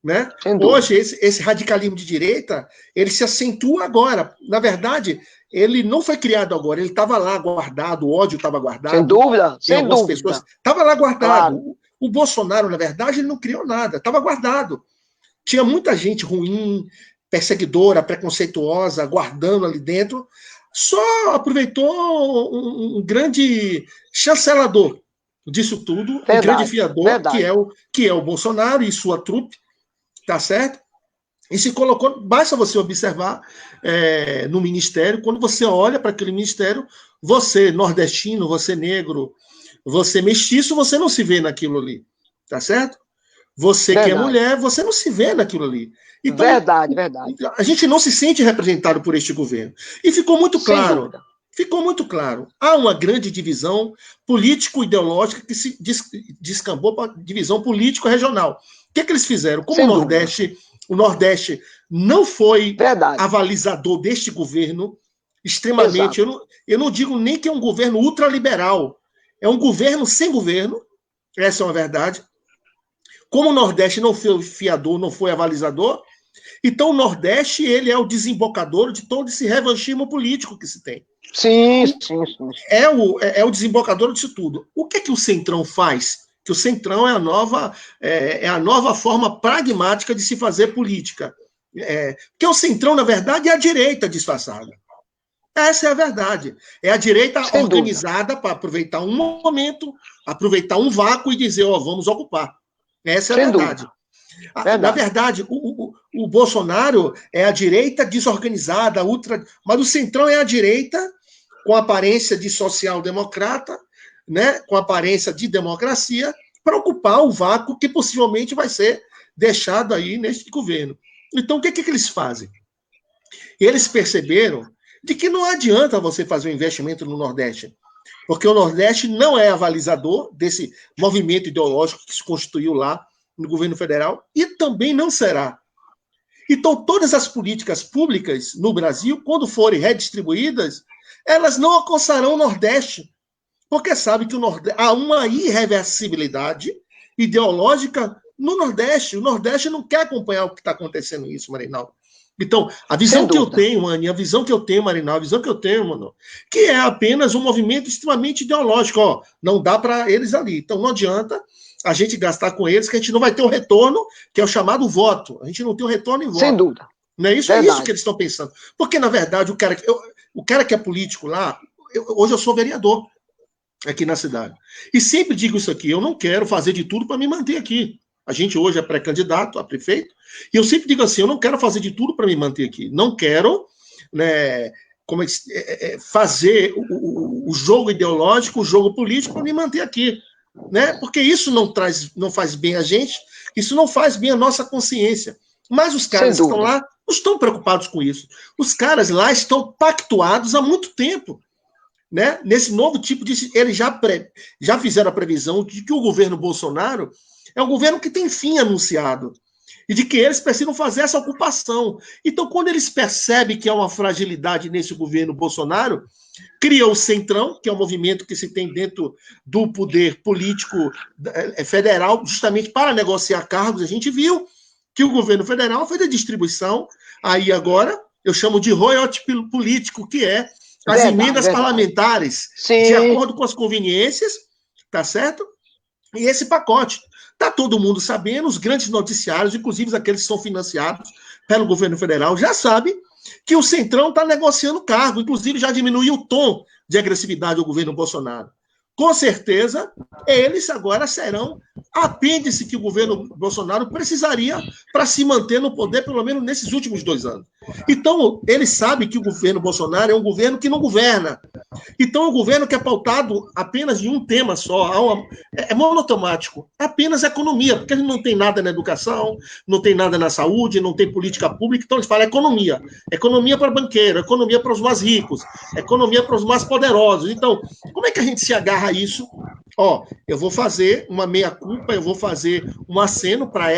né? Hoje, esse radicalismo de direita, ele se acentua agora. Na verdade, ele não foi criado agora, ele estava lá guardado, o ódio estava guardado. Sem dúvida, sem dúvida. Estava lá guardado. Claro. O Bolsonaro, na verdade, ele não criou nada, estava guardado. Tinha muita gente ruim, perseguidora, preconceituosa, guardando ali dentro. Só aproveitou um grande chancelador disso tudo, verdade, um grande fiador, que é o Bolsonaro e sua trupe, tá certo? E se colocou, basta você observar no ministério, quando você olha para aquele ministério, você nordestino, você negro, você mestiço, você não se vê naquilo ali, tá certo? Você verdade. Que é mulher, você não se vê naquilo ali. Então, verdade. A gente não se sente representado por este governo. E ficou muito claro. Há uma grande divisão político-ideológica que se descambou para divisão político-regional. O que eles fizeram? Como o Nordeste não foi avalizador deste governo, extremamente... Eu não digo nem que é um governo ultraliberal. É um governo sem governo. Essa é uma verdade. Como o Nordeste não foi fiador, não foi avalizador, então o Nordeste ele é o desembocador de todo esse revanchismo político que se tem. Sim. É o desembocador disso tudo. O que o Centrão faz? Que o Centrão é a nova forma pragmática de se fazer política. Porque o Centrão, na verdade, é a direita disfarçada. Essa é a verdade. É a direita organizada para aproveitar um momento, aproveitar um vácuo e dizer, vamos ocupar. Essa é a verdade. Na verdade, o Bolsonaro é a direita desorganizada, mas o Centrão é a direita com aparência de social-democrata, né, com aparência de democracia, para ocupar o vácuo que possivelmente vai ser deixado aí neste governo. Então, o que eles fazem? Eles perceberam de que não adianta você fazer um investimento no Nordeste, porque o Nordeste não é avalizador desse movimento ideológico que se constituiu lá no governo federal e também não será. Então, todas as políticas públicas no Brasil, quando forem redistribuídas, elas não alcançarão o Nordeste, porque sabe que há uma irreversibilidade ideológica no Nordeste. O Nordeste não quer acompanhar o que está acontecendo isso, Marinaldo. Então, a visão que eu tenho, Anny, a visão que eu tenho, Marinaldo, a visão que eu tenho, mano, que é apenas um movimento extremamente ideológico. Não dá para eles ali. Então, não adianta a gente gastar com eles, que a gente não vai ter o retorno, que é o chamado voto. A gente não tem o retorno em voto. Sem dúvida. Não é isso? Verdade. É isso que eles estão pensando. Porque, na verdade, o cara que é político lá, hoje eu sou vereador aqui na cidade. E sempre digo isso aqui, eu não quero fazer de tudo para me manter aqui. A gente hoje é pré-candidato a prefeito, e eu sempre digo assim, eu não quero fazer de tudo para me manter aqui. Não quero, né, fazer o jogo ideológico, o jogo político para me manter aqui. Né? Porque isso não faz bem a gente, isso não faz bem a nossa consciência. Mas os caras que estão lá não estão preocupados com isso. Os caras lá estão pactuados há muito tempo. Né? Nesse novo tipo de... Eles já fizeram a previsão de que o governo Bolsonaro é um governo que tem fim anunciado. E de que eles precisam fazer essa ocupação. Então, quando eles percebem que há uma fragilidade nesse governo Bolsonaro, cria o Centrão, que é um movimento que se tem dentro do poder político federal, justamente para negociar cargos. A gente viu que o governo federal fez a distribuição, aí agora eu chamo de royalty político, que é as emendas parlamentares, de acordo com as conveniências, tá certo? E esse pacote. Está todo mundo sabendo, os grandes noticiários, inclusive aqueles que são financiados pelo governo federal, já sabem que o Centrão está negociando cargo, inclusive já diminuiu o tom de agressividade do governo Bolsonaro. com certeza, eles agora serão apêndice que o governo Bolsonaro precisaria para se manter no poder, pelo menos nesses últimos 2 anos. Então, ele sabe que o governo Bolsonaro é um governo que não governa. Então, é um governo que é pautado apenas em um tema só, é monotemático, é apenas economia, porque ele não tem nada na educação, não tem nada na saúde, não tem política pública, então eles falam economia. Economia para banqueiro, economia para os mais ricos, economia para os mais poderosos. Então, como é que a gente se agarra a isso? Eu vou fazer uma meia-culpa, eu vou fazer um aceno para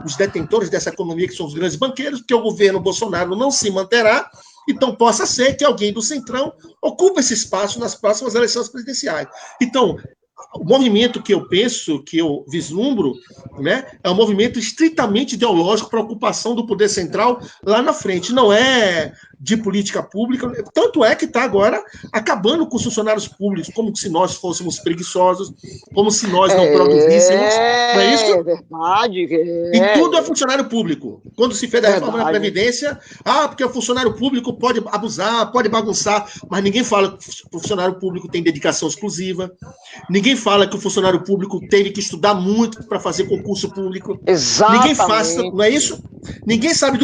os detentores dessa economia, que são os grandes banqueiros, porque o governo Bolsonaro não se manterá, então possa ser que alguém do Centrão ocupe esse espaço nas próximas eleições presidenciais. Então, o movimento que eu penso, que eu vislumbro, né, é um movimento estritamente ideológico para a ocupação do poder central lá na frente. Não é de política pública, tanto é que está agora acabando com os funcionários públicos, como se nós fôssemos preguiçosos, como se nós não produzíssemos. Não é isso? É verdade. E tudo é funcionário público. Quando se fez a reforma da Previdência, porque o funcionário público pode abusar, pode bagunçar, mas ninguém fala que o funcionário público tem dedicação exclusiva, ninguém fala que o funcionário público teve que estudar muito para fazer concurso público. Exatamente. Ninguém faz, não é isso? Ninguém sabe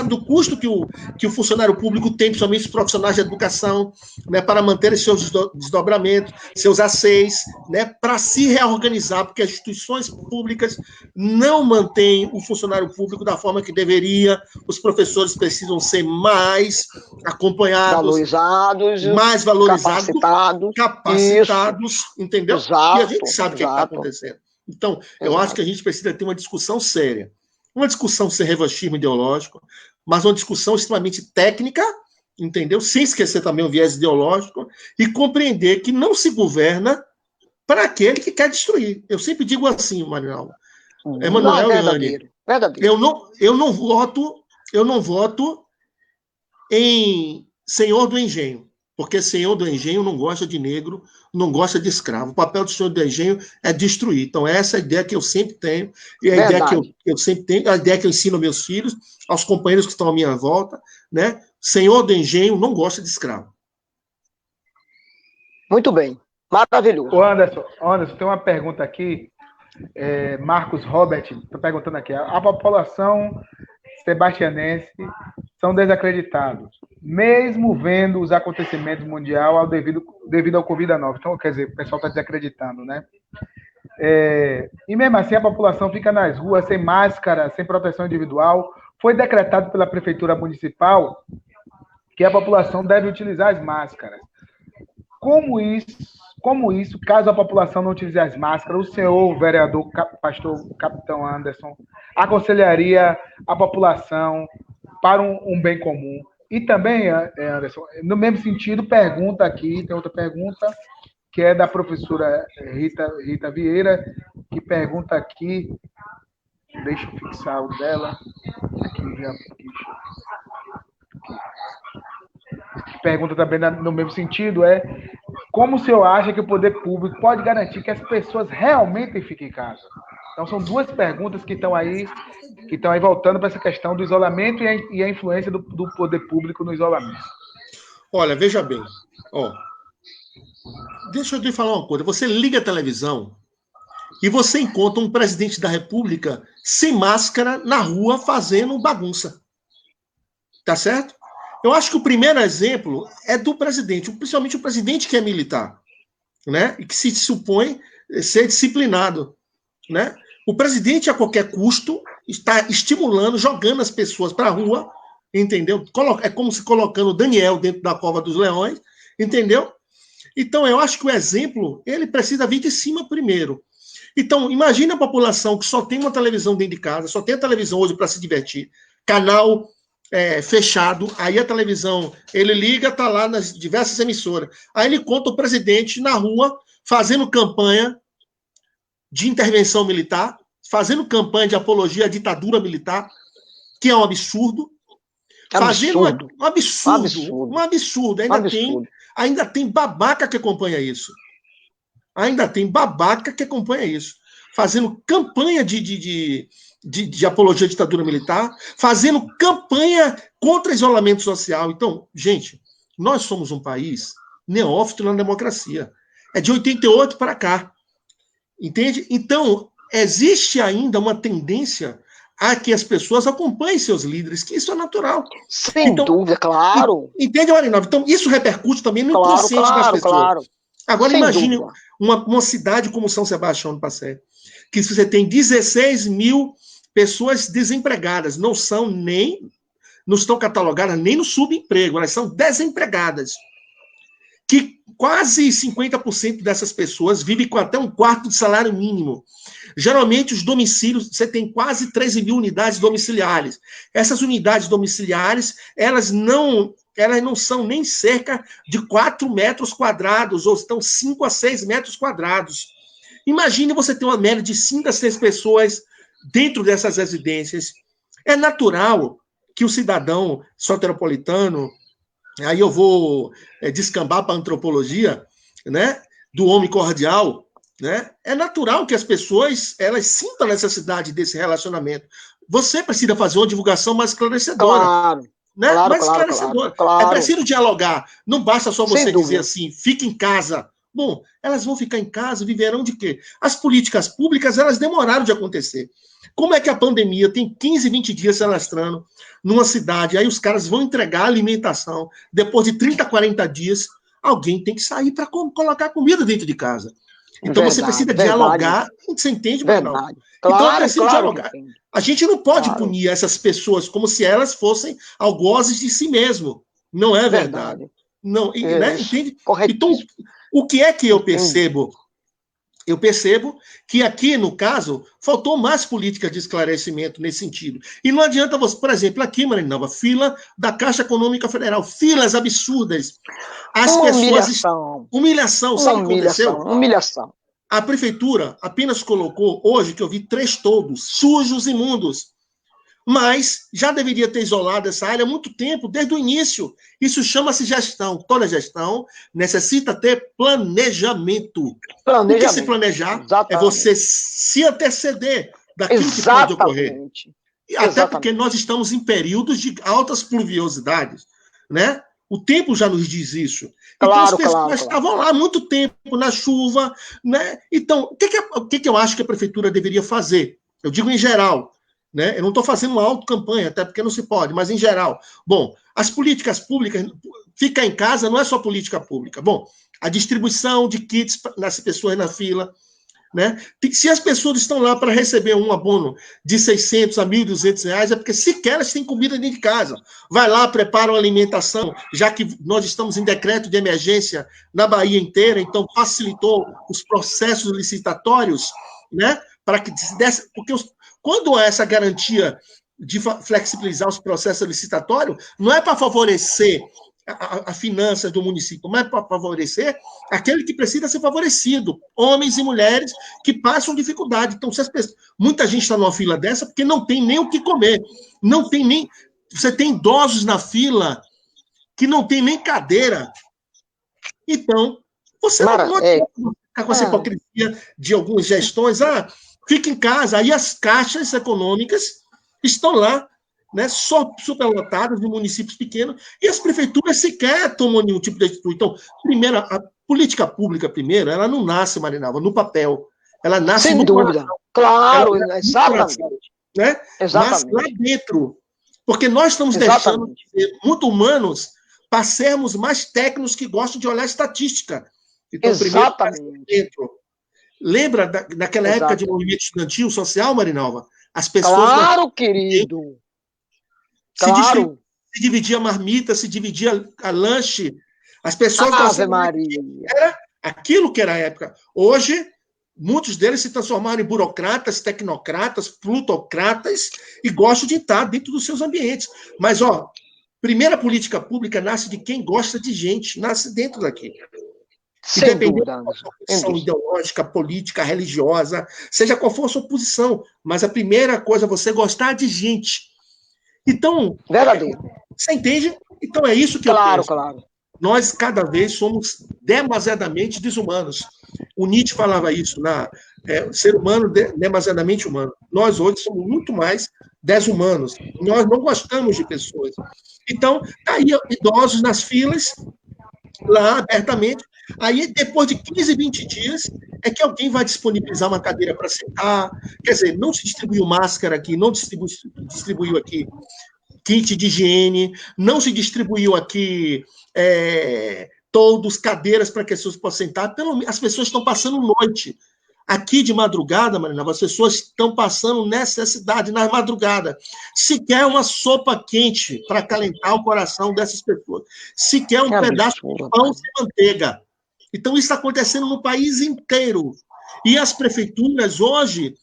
do custo que o funcionário público tem, principalmente os profissionais de educação, né, para manter seus desdobramentos, seus A6, né, para se reorganizar, porque as instituições públicas não mantêm o funcionário público da forma que deveria. Os professores precisam ser mais acompanhados, mais valorizados, capacitados, entendeu? Exato, e a gente sabe o que está acontecendo. Então, eu acho que a gente precisa ter uma discussão séria. Uma discussão sem revanchismo ideológico, mas uma discussão extremamente técnica, entendeu? Sem esquecer também o viés ideológico, e compreender que não se governa para aquele que quer destruir. Eu sempre digo assim, Manuel. Emanuel e Anne, eu não voto em senhor do engenho, porque senhor do engenho não gosta de negro, não gosta de escravo. O papel do senhor do engenho é destruir. Então, essa é a ideia que eu sempre tenho, e a ideia que eu sempre tenho, a ideia que eu ensino aos meus filhos, aos companheiros que estão à minha volta, né? Senhor do engenho não gosta de escravo. Muito bem. Maravilhoso. Ô Anderson, tem uma pergunta aqui. Marcos Robert está perguntando aqui. A população sebastianense são desacreditados, mesmo vendo os acontecimentos mundiais devido ao Covid-19. Então, quer dizer, o pessoal está desacreditando, né? E mesmo assim, a população fica nas ruas sem máscara, sem proteção individual. Foi decretado pela Prefeitura Municipal que a população deve utilizar as máscaras. Como isso, caso a população não utilize as máscaras, o senhor, vereador, pastor, capitão Anderson, aconselharia a população para um bem comum? E também, Anderson, no mesmo sentido, pergunta aqui, tem outra pergunta, que é da professora Rita Vieira, que pergunta aqui, deixa eu fixar o dela, que pergunta também no mesmo sentido, como o senhor acha que o poder público pode garantir que as pessoas realmente fiquem em casa? Então, são duas perguntas que estão aí voltando para essa questão do isolamento e a influência do poder público no isolamento. Olha, veja bem. Deixa eu te falar uma coisa. Você liga a televisão e você encontra um presidente da República sem máscara na rua fazendo bagunça. Tá certo? Eu acho que o primeiro exemplo é do presidente, principalmente o presidente que é militar, né? E que se supõe ser disciplinado, né? O presidente, a qualquer custo, está estimulando, jogando as pessoas para a rua, entendeu? É como se colocando Daniel dentro da cova dos leões, entendeu? Então, eu acho que o exemplo, ele precisa vir de cima primeiro. Então, imagine a população que só tem uma televisão dentro de casa, só tem a televisão hoje para se divertir, canal fechado, aí a televisão, ele liga, tá lá nas diversas emissoras. Aí ele conta o presidente na rua, fazendo campanha de intervenção militar, fazendo campanha de apologia à ditadura militar, que é um absurdo. Fazendo um absurdo. Ainda tem babaca que acompanha isso. Fazendo campanha de apologia à ditadura militar, fazendo campanha contra isolamento social. Então, gente, nós somos um país neófito na democracia. É de 88 para cá. Entende? Então, existe ainda uma tendência a que as pessoas acompanhem seus líderes, que isso é natural. Sem dúvida, claro. Entende, Marinalva? Então, isso repercute também no inconsciente das pessoas. Claro. Agora, sem imagine dúvida. Uma cidade como São Sebastião do Passé, que você tem 16 mil pessoas desempregadas, não estão catalogadas nem no subemprego, elas são desempregadas. Que quase 50% dessas pessoas vivem com até um quarto de salário mínimo. Geralmente, os domicílios, você tem quase 13 mil unidades domiciliares. Essas unidades domiciliares, elas não são nem cerca de 4 metros quadrados, ou estão 5 a 6 metros quadrados. Imagine você ter uma média de 5 a 6 pessoas dentro dessas residências. É natural que o cidadão soteropolitano, aí eu vou descambar para a antropologia, né, do homem cordial, né? É natural que as pessoas elas sintam a necessidade desse relacionamento. Você precisa fazer uma divulgação mais esclarecedora. Claro. Né? Claro, mais esclarecedora. claro. É preciso dialogar. Não basta só você Sem dizer dúvida. assim, fique em casa. Bom, elas vão ficar em casa, viverão de quê? As políticas públicas, elas demoraram de acontecer. Como é que a pandemia tem 15, 20 dias se alastrando numa cidade, aí os caras vão entregar alimentação, depois de 30, 40 dias, alguém tem que sair para colocar comida dentro de casa. Então você precisa dialogar, você entende, Marinalva? Verdade. Então Claro, é preciso dialogar. A gente não pode punir essas pessoas como se elas fossem algozes de si mesmo. Não é verdade. Não, né? Entende? Então, o que é que eu percebo? Eu percebo que aqui, no caso, faltou mais política de esclarecimento nesse sentido. E não adianta você, por exemplo, aqui, Marinalva, fila da Caixa Econômica Federal, filas absurdas. As pessoas. Humilhação. Sabe o que aconteceu? Humilhação. A prefeitura apenas colocou, hoje, que eu vi 3 toldos, sujos, imundos. Mas já deveria ter isolado essa área há muito tempo, desde o início. Isso chama-se gestão. Toda gestão necessita ter planejamento. O que se planejar é você se anteceder daquilo que pode ocorrer. Até porque nós estamos em períodos de altas pluviosidades, né? O tempo já nos diz isso. Então as pessoas estavam lá há muito tempo na chuva, né? Então, o que eu acho que a prefeitura deveria fazer? Eu digo em geral, né? Eu não estou fazendo uma autocampanha, até porque não se pode, mas em geral. Bom, as políticas públicas, ficar em casa não é só política pública. Bom, a distribuição de kits nas pessoas na fila, né? Se as pessoas estão lá para receber um abono de 600 a 1.200 reais, é porque sequer elas têm comida dentro de casa. Vai lá, prepara uma alimentação, já que nós estamos em decreto de emergência na Bahia inteira, então facilitou os processos licitatórios, né? Para que se desse, porque quando há essa garantia de flexibilizar os processos licitatórios, não é para favorecer a finança do município, mas para favorecer aquele que precisa ser favorecido, homens e mulheres que passam dificuldade. Então, muita gente está numa fila dessa porque não tem nem o que comer, não tem nem... Você tem idosos na fila que não tem nem cadeira. Então, você não pode ficar com essa hipocrisia de algumas gestões. Fica em casa. Aí as caixas econômicas estão lá, né, só superlotadas de municípios pequenos, e as prefeituras sequer tomam nenhum tipo de atitude. Então, primeiro, a política pública, primeiro, ela não nasce, Marinalva, no papel. Ela nasce sem no dúvida. coração. Claro, exatamente. Coração, né? Exatamente. Mas lá dentro. Porque nós estamos deixando de ser muito humanos para sermos mais técnicos que gostam de olhar estatística. Então, exatamente. Primeiro, dentro. Lembra daquela época de movimento estudantil social, Marinalva? As pessoas... Claro, querido. Claro. Se dividia marmita, se dividia a lanche. As pessoas... Ave Maria. Era aquilo que era a época. Hoje, muitos deles se transformaram em burocratas, tecnocratas, plutocratas e gostam de estar dentro dos seus ambientes. Mas, primeira política pública nasce de quem gosta de gente, nasce dentro daqui. Independente da posição ideológica, política, religiosa, seja qual for a sua posição. Mas a primeira coisa é você gostar de gente. Então, verdadeiro. Você entende? Então é isso que eu penso. Claro. Nós, cada vez, somos demasiadamente desumanos. O Nietzsche falava isso, ser humano demasiadamente humano. Nós, hoje, somos muito mais desumanos. Nós não gostamos de pessoas. Então, aí idosos nas filas, lá abertamente. Aí, depois de 15, 20 dias, é que alguém vai disponibilizar uma cadeira para sentar. Quer dizer, não se distribuiu máscara aqui, não distribuiu aqui kit de higiene, não se distribuiu aqui todos cadeiras para que as pessoas possam sentar. As pessoas estão passando noite. Aqui de madrugada, Marina, as pessoas estão passando necessidade na madrugada. Se quer uma sopa quente para acalentar o coração dessas pessoas. Se quer um pedaço de pão sem manteiga. Então, isso está acontecendo no país inteiro. E as prefeituras, hoje,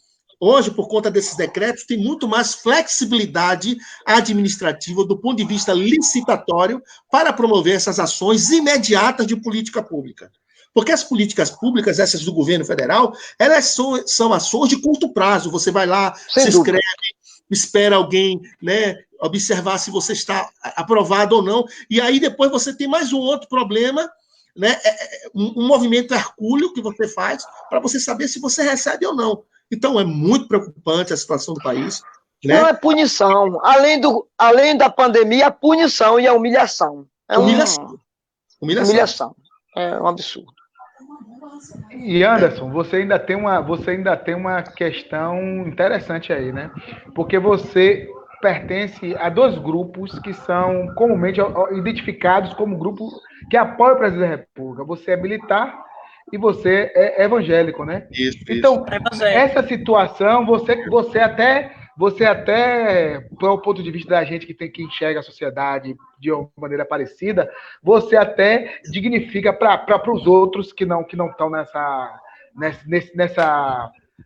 por conta desses decretos, têm muito mais flexibilidade administrativa do ponto de vista licitatório para promover essas ações imediatas de política pública. Porque as políticas públicas, essas do governo federal, elas são ações de curto prazo. Você vai lá, se inscreve, espera alguém, né, observar se você está aprovado ou não, e aí depois você tem mais um outro problema, né, um movimento hercúleo que você faz para você saber se você recebe ou não. Então, é muito preocupante a situação do país. Né? Não é punição. Além da pandemia, a punição e a humilhação. Humilhação. É um absurdo. E Anderson, você ainda tem uma questão interessante aí, né? Porque você pertence a dois grupos que são comumente identificados como grupo que apoia o presidente da República. Você é militar e você é evangélico, né? Isso. Então, essa situação, você até, pelo ponto de vista da gente que enxerga a sociedade de uma maneira parecida, você até dignifica para os outros que não estão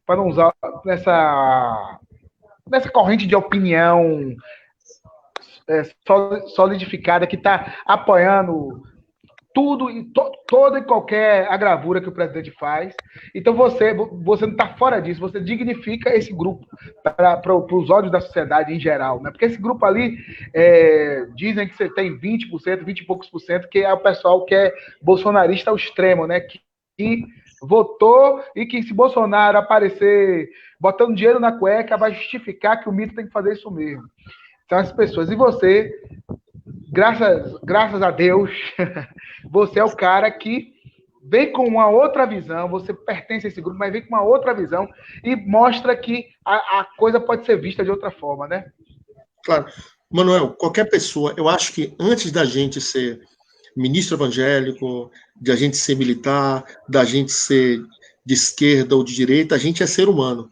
para não usar nessa corrente de opinião solidificada que está apoiando tudo e toda e qualquer agravura que o presidente faz. Então você não está fora disso, você dignifica esse grupo para os olhos da sociedade em geral, né? Porque esse grupo ali, dizem que você tem 20%, 20 e poucos por cento, que é o pessoal que é bolsonarista ao extremo, né? Que votou e que se Bolsonaro aparecer botando dinheiro na cueca, vai justificar que o mito tem que fazer isso mesmo. São as pessoas. E você, graças a Deus, você é o cara que vem com uma outra visão, você pertence a esse grupo, mas vem com uma outra visão e mostra que a coisa pode ser vista de outra forma, né? Claro. Manuel, qualquer pessoa, eu acho que antes da gente ser ministro evangélico, de a gente ser militar, da gente ser de esquerda ou de direita, a gente é ser humano.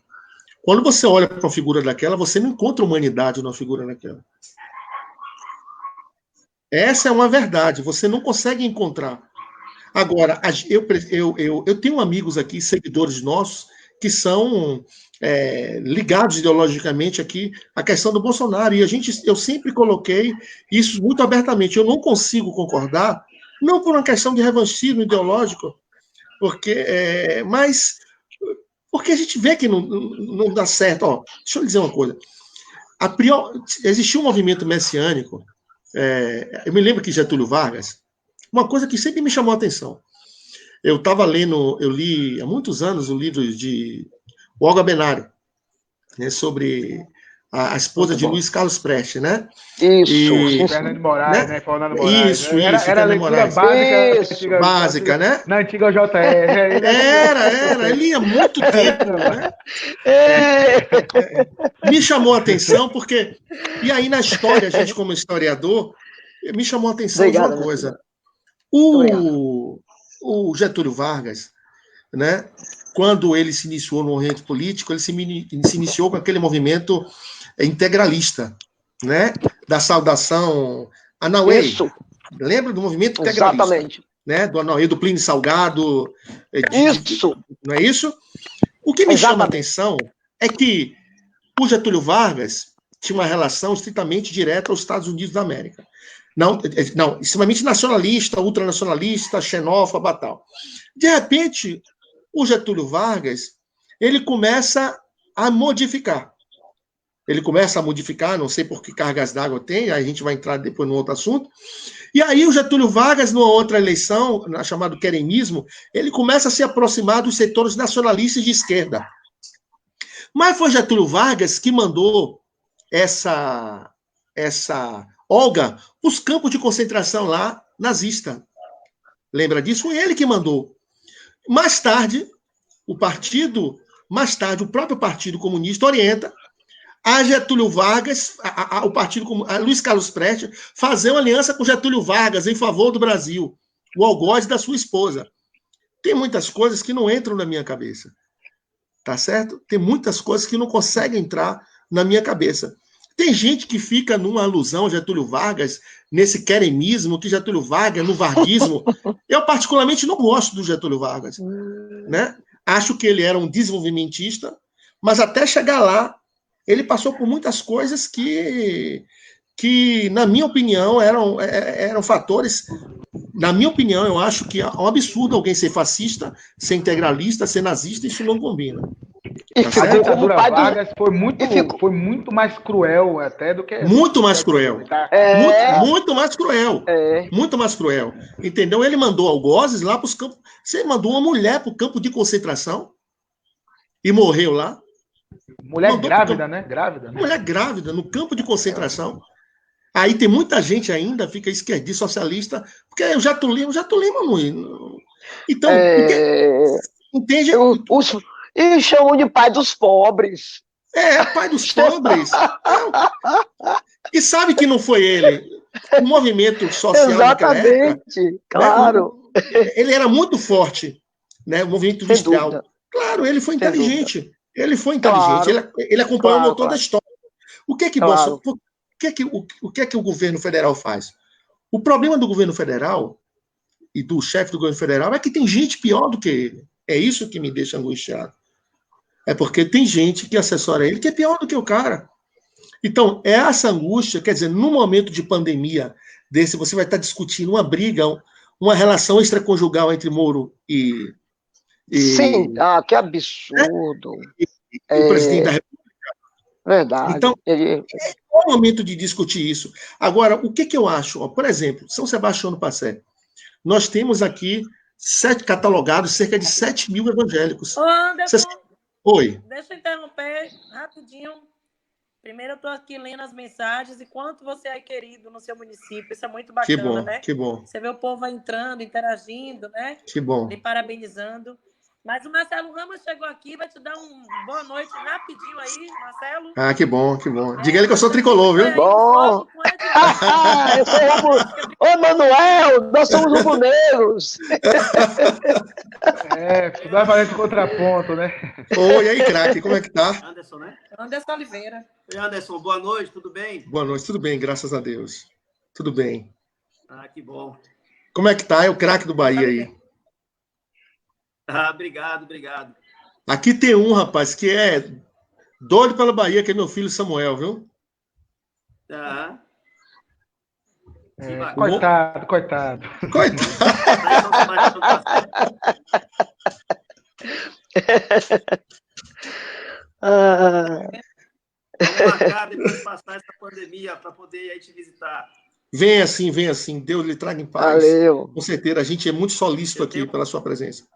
Quando você olha para uma figura daquela, você não encontra humanidade numa figura daquela. Essa é uma verdade, você não consegue encontrar. Agora, eu tenho amigos aqui, seguidores nossos, que são ligados ideologicamente aqui à questão do Bolsonaro, e eu sempre coloquei isso muito abertamente. Eu não consigo concordar, não por uma questão de revanchismo ideológico, mas porque a gente vê que não dá certo. Ó, deixa eu dizer uma coisa. Existiu um movimento messiânico, eu me lembro que Getúlio Vargas, uma coisa que sempre me chamou a atenção. Eu li há muitos anos o livro de Olga Benário, né, sobre a esposa de Luiz Carlos Prestes, né? Isso. Fernando Moraes, né? Fernando Moraes. Isso, era a leitura básica, né? Na antiga JR. Era, ele ia muito tempo, né? Me chamou a atenção porque... E aí, na história, a gente como historiador, me chamou a atenção de uma coisa. O Getúlio Vargas, né, quando ele se iniciou no movimento político, ele se iniciou com aquele movimento integralista, né, da saudação Anauê. Isso. Lembra do movimento integralista? Exatamente. Né, do Anauê, do Plínio Salgado. Isso. Não é isso? O que me chama a atenção é que o Getúlio Vargas tinha uma relação estritamente direta aos Estados Unidos da América. Não, extremamente nacionalista, ultranacionalista, xenófoba e tal. De repente, o Getúlio Vargas, ele começa a modificar. Não sei por que cargas d'água tem, aí a gente vai entrar depois no outro assunto. E aí o Getúlio Vargas, numa outra eleição, chamado queremismo, ele começa a se aproximar dos setores nacionalistas de esquerda. Mas foi Getúlio Vargas que mandou essa Olga os campos de concentração lá, nazista. Lembra disso? Foi ele que mandou. Mais tarde, o próprio Partido Comunista orienta a Getúlio Vargas, o Partido a Luiz Carlos Prestes, fazer uma aliança com Getúlio Vargas em favor do Brasil, o algoz da sua esposa. Tem muitas coisas que não entram na minha cabeça. Tá certo? Tem muitas coisas que não conseguem entrar na minha cabeça. Tem gente que fica numa alusão a Getúlio Vargas, nesse queremismo, que Getúlio Vargas, no varguismo. Eu, particularmente, não gosto do Getúlio Vargas. Né? Acho que ele era um desenvolvimentista, mas até chegar lá, ele passou por muitas coisas que na minha opinião, eram fatores. Na minha opinião, eu acho que é um absurdo alguém ser fascista, ser integralista, ser nazista, isso não combina. A ditadura Vargas foi muito mais cruel até do que... Muito mais cruel. Muito mais cruel. Muito mais cruel. Entendeu? Ele mandou algozes lá para os campos... Você mandou uma mulher para o campo de concentração e morreu lá. Mulher grávida, né? Grávida. Mulher grávida, no campo de concentração. Aí tem muita gente ainda, fica esquerdista, socialista, porque o Getúlio não... Então, entende? E chamam de pai dos pobres. Pai dos pobres. E sabe que não foi ele. O movimento social naquela época... Claro. Ele era muito forte, né? O movimento industrial. Claro, ele foi inteligente. Ele foi inteligente. Claro. Ele acompanhou o motor da história. O que é que o governo federal faz? O problema do governo federal e do chefe do governo federal é que tem gente pior do que ele. É isso que me deixa angustiado. É porque tem gente que assessora ele que é pior do que o cara. Então, essa angústia, quer dizer, num momento de pandemia desse, você vai estar discutindo uma briga, uma relação extraconjugal entre Moro e sim, que absurdo. O presidente da República. Verdade. Então, é o momento de discutir isso. Agora, o que eu acho? Por exemplo, São Sebastião do Passé. Nós temos aqui catalogados cerca de 7 mil evangélicos. Ô, Anderson, Oi. Deixa eu interromper rapidinho. Primeiro, eu estou aqui lendo as mensagens e quanto você é querido no seu município. Isso é muito bacana, que bom, né? Que bom. Você vê o povo entrando, interagindo, né? Que bom. Me parabenizando. Mas o Marcelo Ramos chegou aqui, vai te dar boa noite rapidinho aí, Marcelo. Que bom, que bom. Diga ele que eu sou tricolor, viu? Bom. Eu sou Ô, Manuel, nós somos rubro-negros. Nós fazemos contraponto, né? Oi, e aí, craque, como é que tá? Anderson, né? Anderson Oliveira. Oi, Anderson, boa noite, tudo bem? Boa noite, tudo bem, graças a Deus. Tudo bem. Que bom. Como é que tá? É o craque do Bahia aí. Obrigado. Aqui tem um, rapaz, que é doido pela Bahia, que é meu filho Samuel, viu? Coitado. Vamos marcar depois de passar essa pandemia para poder ir aí te visitar. Vem assim. Deus lhe traga em paz. Valeu. Com certeza, a gente é muito solícito aqui pela sua presença.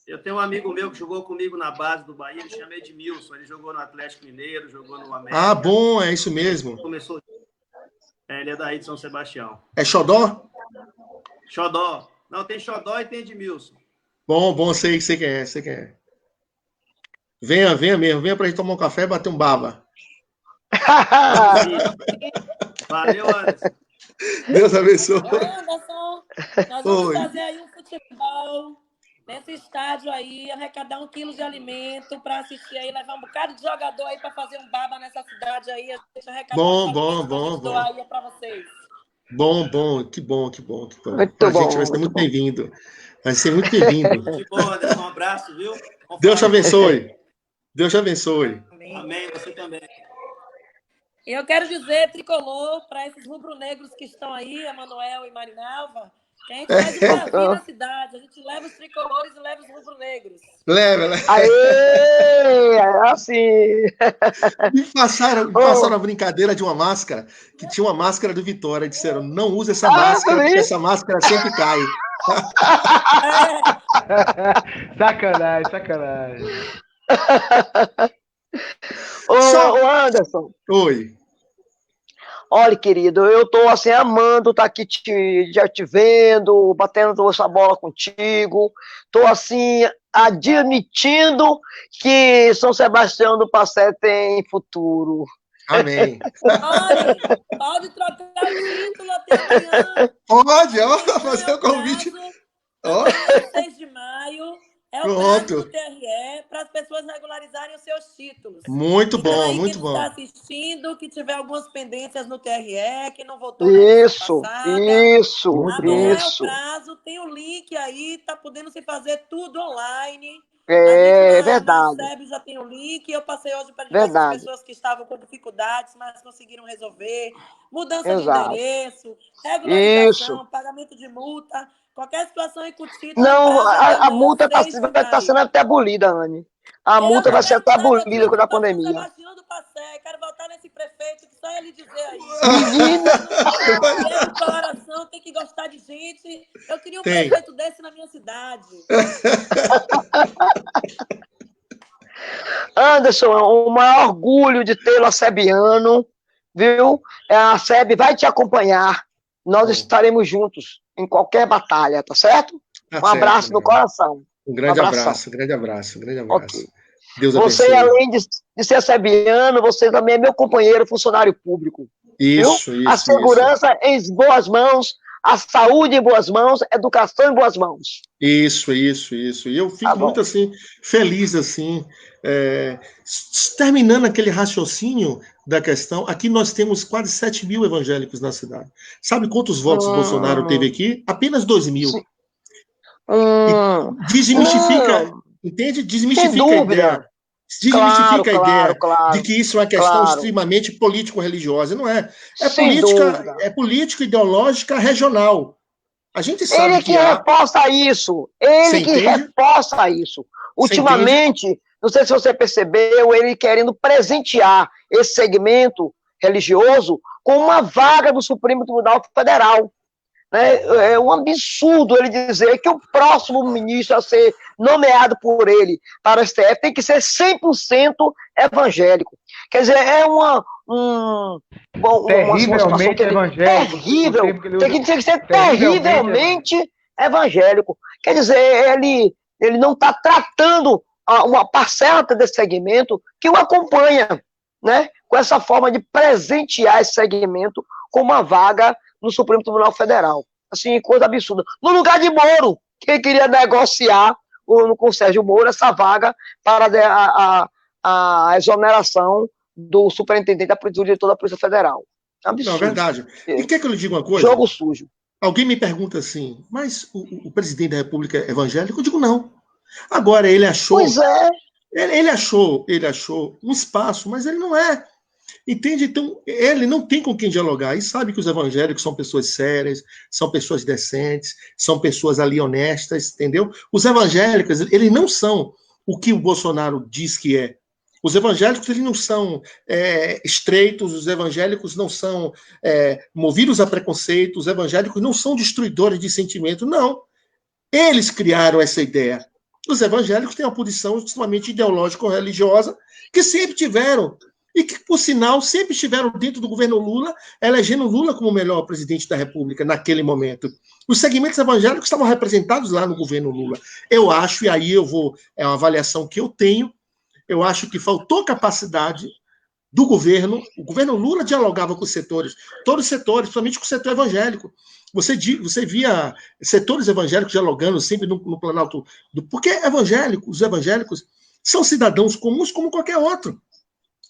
Eu tenho um amigo meu que jogou comigo na base do Bahia, ele chama Edmilson. Ele jogou no Atlético Mineiro, jogou no América. Bom, é isso mesmo. Começou. Ele é daí de São Sebastião. É Xodó? Xodó. Não, tem Xodó e tem Edmilson. Bom, sei quem é. Venha mesmo, venha pra gente tomar um café e bater um baba. Valeu, Anderson. Deus abençoe. Anderson, nós vamos fazer aí um futebol nesse estádio aí, arrecadar 1 quilo de alimento para assistir aí, levar um bocado de jogador aí para fazer um baba nessa cidade aí. A gente arrecadar bom. Aí para vocês. Bom, que bom. Muito a bom, gente vai ser muito bem-vindo. Vai ser muito bem-vindo. Que bom, Anderson, um abraço, viu? Deus te abençoe. Deus te abençoe. Amém, você também. Eu quero dizer, tricolor, para esses rubro-negros que estão aí, Emanuel e Marinalva, que a gente faz um Brasil na cidade. A gente leva os tricolores e leva os rubro-negros. Leva. Aê! Assim! Me passaram a brincadeira de uma máscara, que tinha uma máscara do Vitória. Disseram, não use essa máscara, porque essa máscara sempre cai. Sacanagem. Ô, Anderson. Oi. Olha, querido, eu estou assim, amando estar aqui já te vendo, batendo essa bola contigo. Estou assim, admitindo que São Sebastião do Passé tem futuro. Amém. Pode trocar o título até amanhã. Pode, ó, fazer o convite. Amanhã, 6 de maio, é o prazo Pronto. do TRE para as pessoas regularizarem os seus títulos. Muito Então, bom, aí, muito quem bom. está assistindo, que tiver algumas pendências no TRE, que não votou na eleição passada. Muito Amanhã bom. é o prazo, tem o link aí, tá podendo se fazer tudo online. É a gente na verdade. SEB já tem o link, eu passei hoje para diversas Verdade. pessoas que estavam com dificuldades, mas conseguiram resolver. Mudança Exato. de endereço, regularização, Isso. pagamento de multa, qualquer situação aí com o título. Não, a multa vai estar sendo até abolida, Anne. A multa vai ser até abolida com a pandemia. Sebastião do Passé, quero voltar nesse prefeito, que só ele dizer aí. Menina! Tem um coração, tem que gostar de gente. Eu queria um Tem. prefeito desse na minha cidade. Anderson, o maior orgulho de tê-lo acebiano, viu? A SEB vai te acompanhar. Nós estaremos juntos em qualquer batalha, tá certo? Tá Um abraço certo, no coração. Um grande abração. abraço, grande abraço, grande abraço. Okay. Deus você, abençoe. além de ser acebiano, você também é meu companheiro, funcionário público. Isso, viu? isso. A segurança em boas mãos, a saúde em boas mãos, a educação em boas mãos. Isso. E eu fico muito, assim, feliz, assim, terminando aquele raciocínio da questão. Aqui nós temos quase 7 mil evangélicos na cidade. Sabe quantos votos Bolsonaro teve aqui? Apenas 2 mil. E desmistifica, entende? Desmistifica a ideia. Desmistifica a ideia de que isso é uma questão extremamente político-religiosa. Não é. É político-ideológica regional. A gente sabe ele que reforça isso. Ele que reforça isso. Ultimamente, não sei se você percebeu, ele querendo presentear esse segmento religioso com uma vaga do Supremo Tribunal Federal. É um absurdo ele dizer que o próximo ministro a ser nomeado por ele para o STF tem que ser 100% evangélico. Quer dizer, é uma situação que terrível. Tem que ser terrivelmente evangélico. Quer dizer, ele não está tratando uma parcela desse segmento que o acompanha, né? Com essa forma de presentear esse segmento com uma vaga no Supremo Tribunal Federal. Assim, coisa absurda. No lugar de Moro, que queria negociar com o Sérgio Moro essa vaga para a exoneração do superintendente do diretor da Polícia Federal. Absurdo. Não, verdade. E quer que eu lhe diga uma coisa? Jogo sujo. Alguém me pergunta assim, mas o presidente da República é evangélico? Eu digo não. Agora, ele achou... Pois é. Ele achou um espaço, mas ele não é. Entende? Então, ele não tem com quem dialogar. E sabe que os evangélicos são pessoas sérias, são pessoas decentes, são pessoas ali honestas, entendeu? Os evangélicos, eles não são o que o Bolsonaro diz que é. Os evangélicos, eles não são estreitos, os evangélicos não são movidos a preconceito, os evangélicos não são destruidores de sentimento, não. Eles criaram essa ideia. Os evangélicos têm uma posição extremamente ideológico-religiosa que sempre tiveram. E que, por sinal, sempre estiveram dentro do governo Lula, elegendo Lula como o melhor presidente da República naquele momento. Os segmentos evangélicos estavam representados lá no governo Lula. Eu acho, e aí é uma avaliação que eu tenho, eu acho que faltou capacidade do governo. O governo Lula dialogava com os setores, todos os setores, principalmente com o setor evangélico. Você via setores evangélicos dialogando sempre no Planalto. Porque os evangélicos são cidadãos comuns como qualquer outro.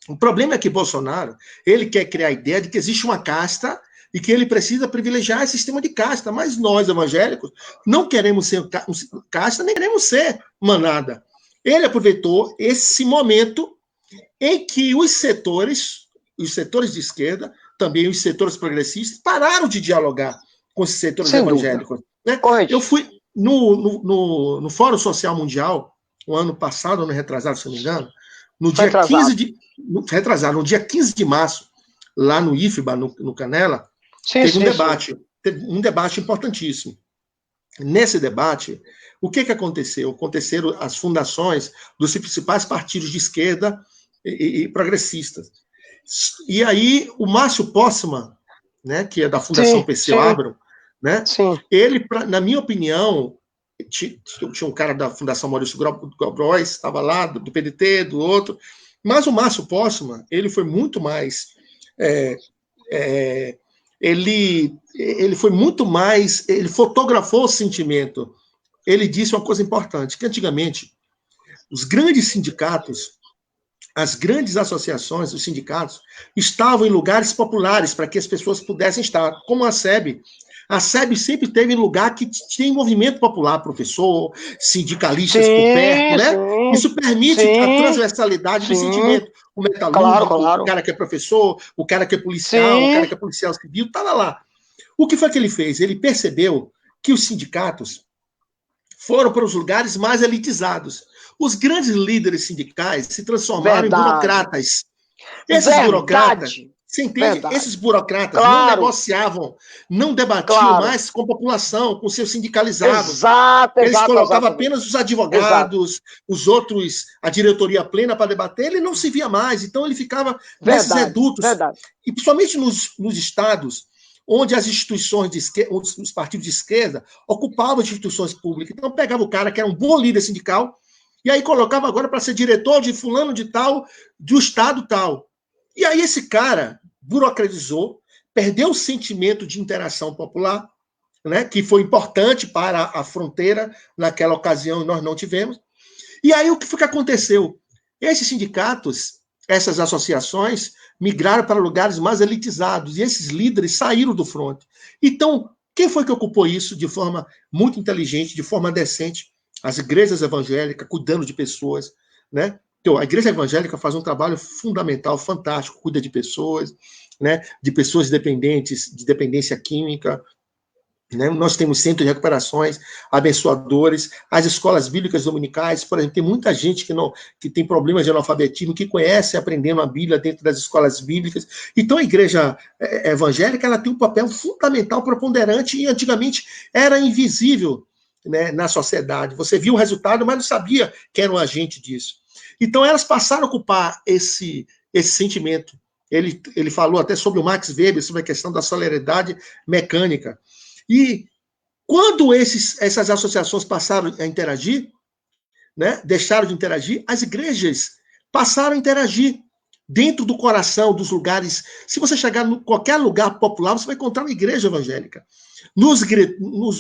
O problema é que Bolsonaro, ele quer criar a ideia de que existe uma casta e que ele precisa privilegiar esse sistema de casta, mas nós, evangélicos, não queremos ser casta, nem queremos ser manada. Ele aproveitou esse momento em que os setores de esquerda, também os setores progressistas, pararam de dialogar com esses setores evangélicos. Né? Eu fui no Fórum Social Mundial, o ano passado, ano retrasado, se não me engano, no dia 15 de março, lá no IFBA, no Canela, teve um debate importantíssimo. Nesse debate, o que aconteceu? Aconteceram as fundações dos principais partidos de esquerda e progressistas. E aí, o Márcio Póssima, né, que é da Fundação Perseu Abramo, né, ele, na minha opinião, tinha um cara da Fundação Maurício Gross, estava lá, do PDT, do outro, mas o Márcio Póssima, ele foi muito mais... ele foi muito mais... Ele fotografou o sentimento. Ele disse uma coisa importante, que antigamente, os grandes sindicatos, as grandes associações, os sindicatos, estavam em lugares populares para que as pessoas pudessem estar, como a SEB. A SEB sempre teve lugar que tem movimento popular, professor, sindicalistas por perto, né? Isso permite a transversalidade do sentimento. O metalúrgico, o cara que é professor, o cara que é policial, o cara que é policial civil, tá lá. O que foi que ele fez? Ele percebeu que os sindicatos foram para os lugares mais elitizados. Os grandes líderes sindicais se transformaram em burocratas. Esses burocratas, você entende? Esses burocratas não negociavam, não debatiam mais com a população, com seus sindicalizados. Eles colocavam apenas os advogados, os outros, a diretoria plena para debater, ele não se via mais, então ele ficava nesses redutos. E principalmente nos estados, onde as instituições de esquerda, os partidos de esquerda, ocupavam as instituições públicas. Então pegava o cara que era um bom líder sindical, e aí colocava agora para ser diretor de fulano de tal, do estado tal. E aí esse cara burocratizou, perdeu o sentimento de interação popular, né, que foi importante para a fronteira naquela ocasião, e nós não tivemos. E aí o que foi que aconteceu? Esses sindicatos, essas associações, migraram para lugares mais elitizados, e esses líderes saíram do fronte. Então, quem foi que ocupou isso de forma muito inteligente, de forma decente? As igrejas evangélicas, cuidando de pessoas, né? Então, a igreja evangélica faz um trabalho fundamental, fantástico, cuida de pessoas, né? De pessoas dependentes, de dependência química, né? Nós temos centros de recuperações, abençoadores, as escolas bíblicas dominicais, por exemplo, tem muita gente que tem problemas de analfabetismo, que conhece aprendendo a Bíblia dentro das escolas bíblicas. Então, a igreja evangélica ela tem um papel fundamental, preponderante, e antigamente era invisível, né, na sociedade. Você viu o resultado, mas não sabia que era um agente disso. Então, elas passaram a ocupar esse sentimento. Ele falou até sobre o Max Weber, sobre a questão da solidariedade mecânica. E quando essas associações passaram a interagir, né, deixaram de interagir, as igrejas passaram a interagir dentro do coração dos lugares. Se você chegar em qualquer lugar popular, você vai encontrar uma igreja evangélica. Nos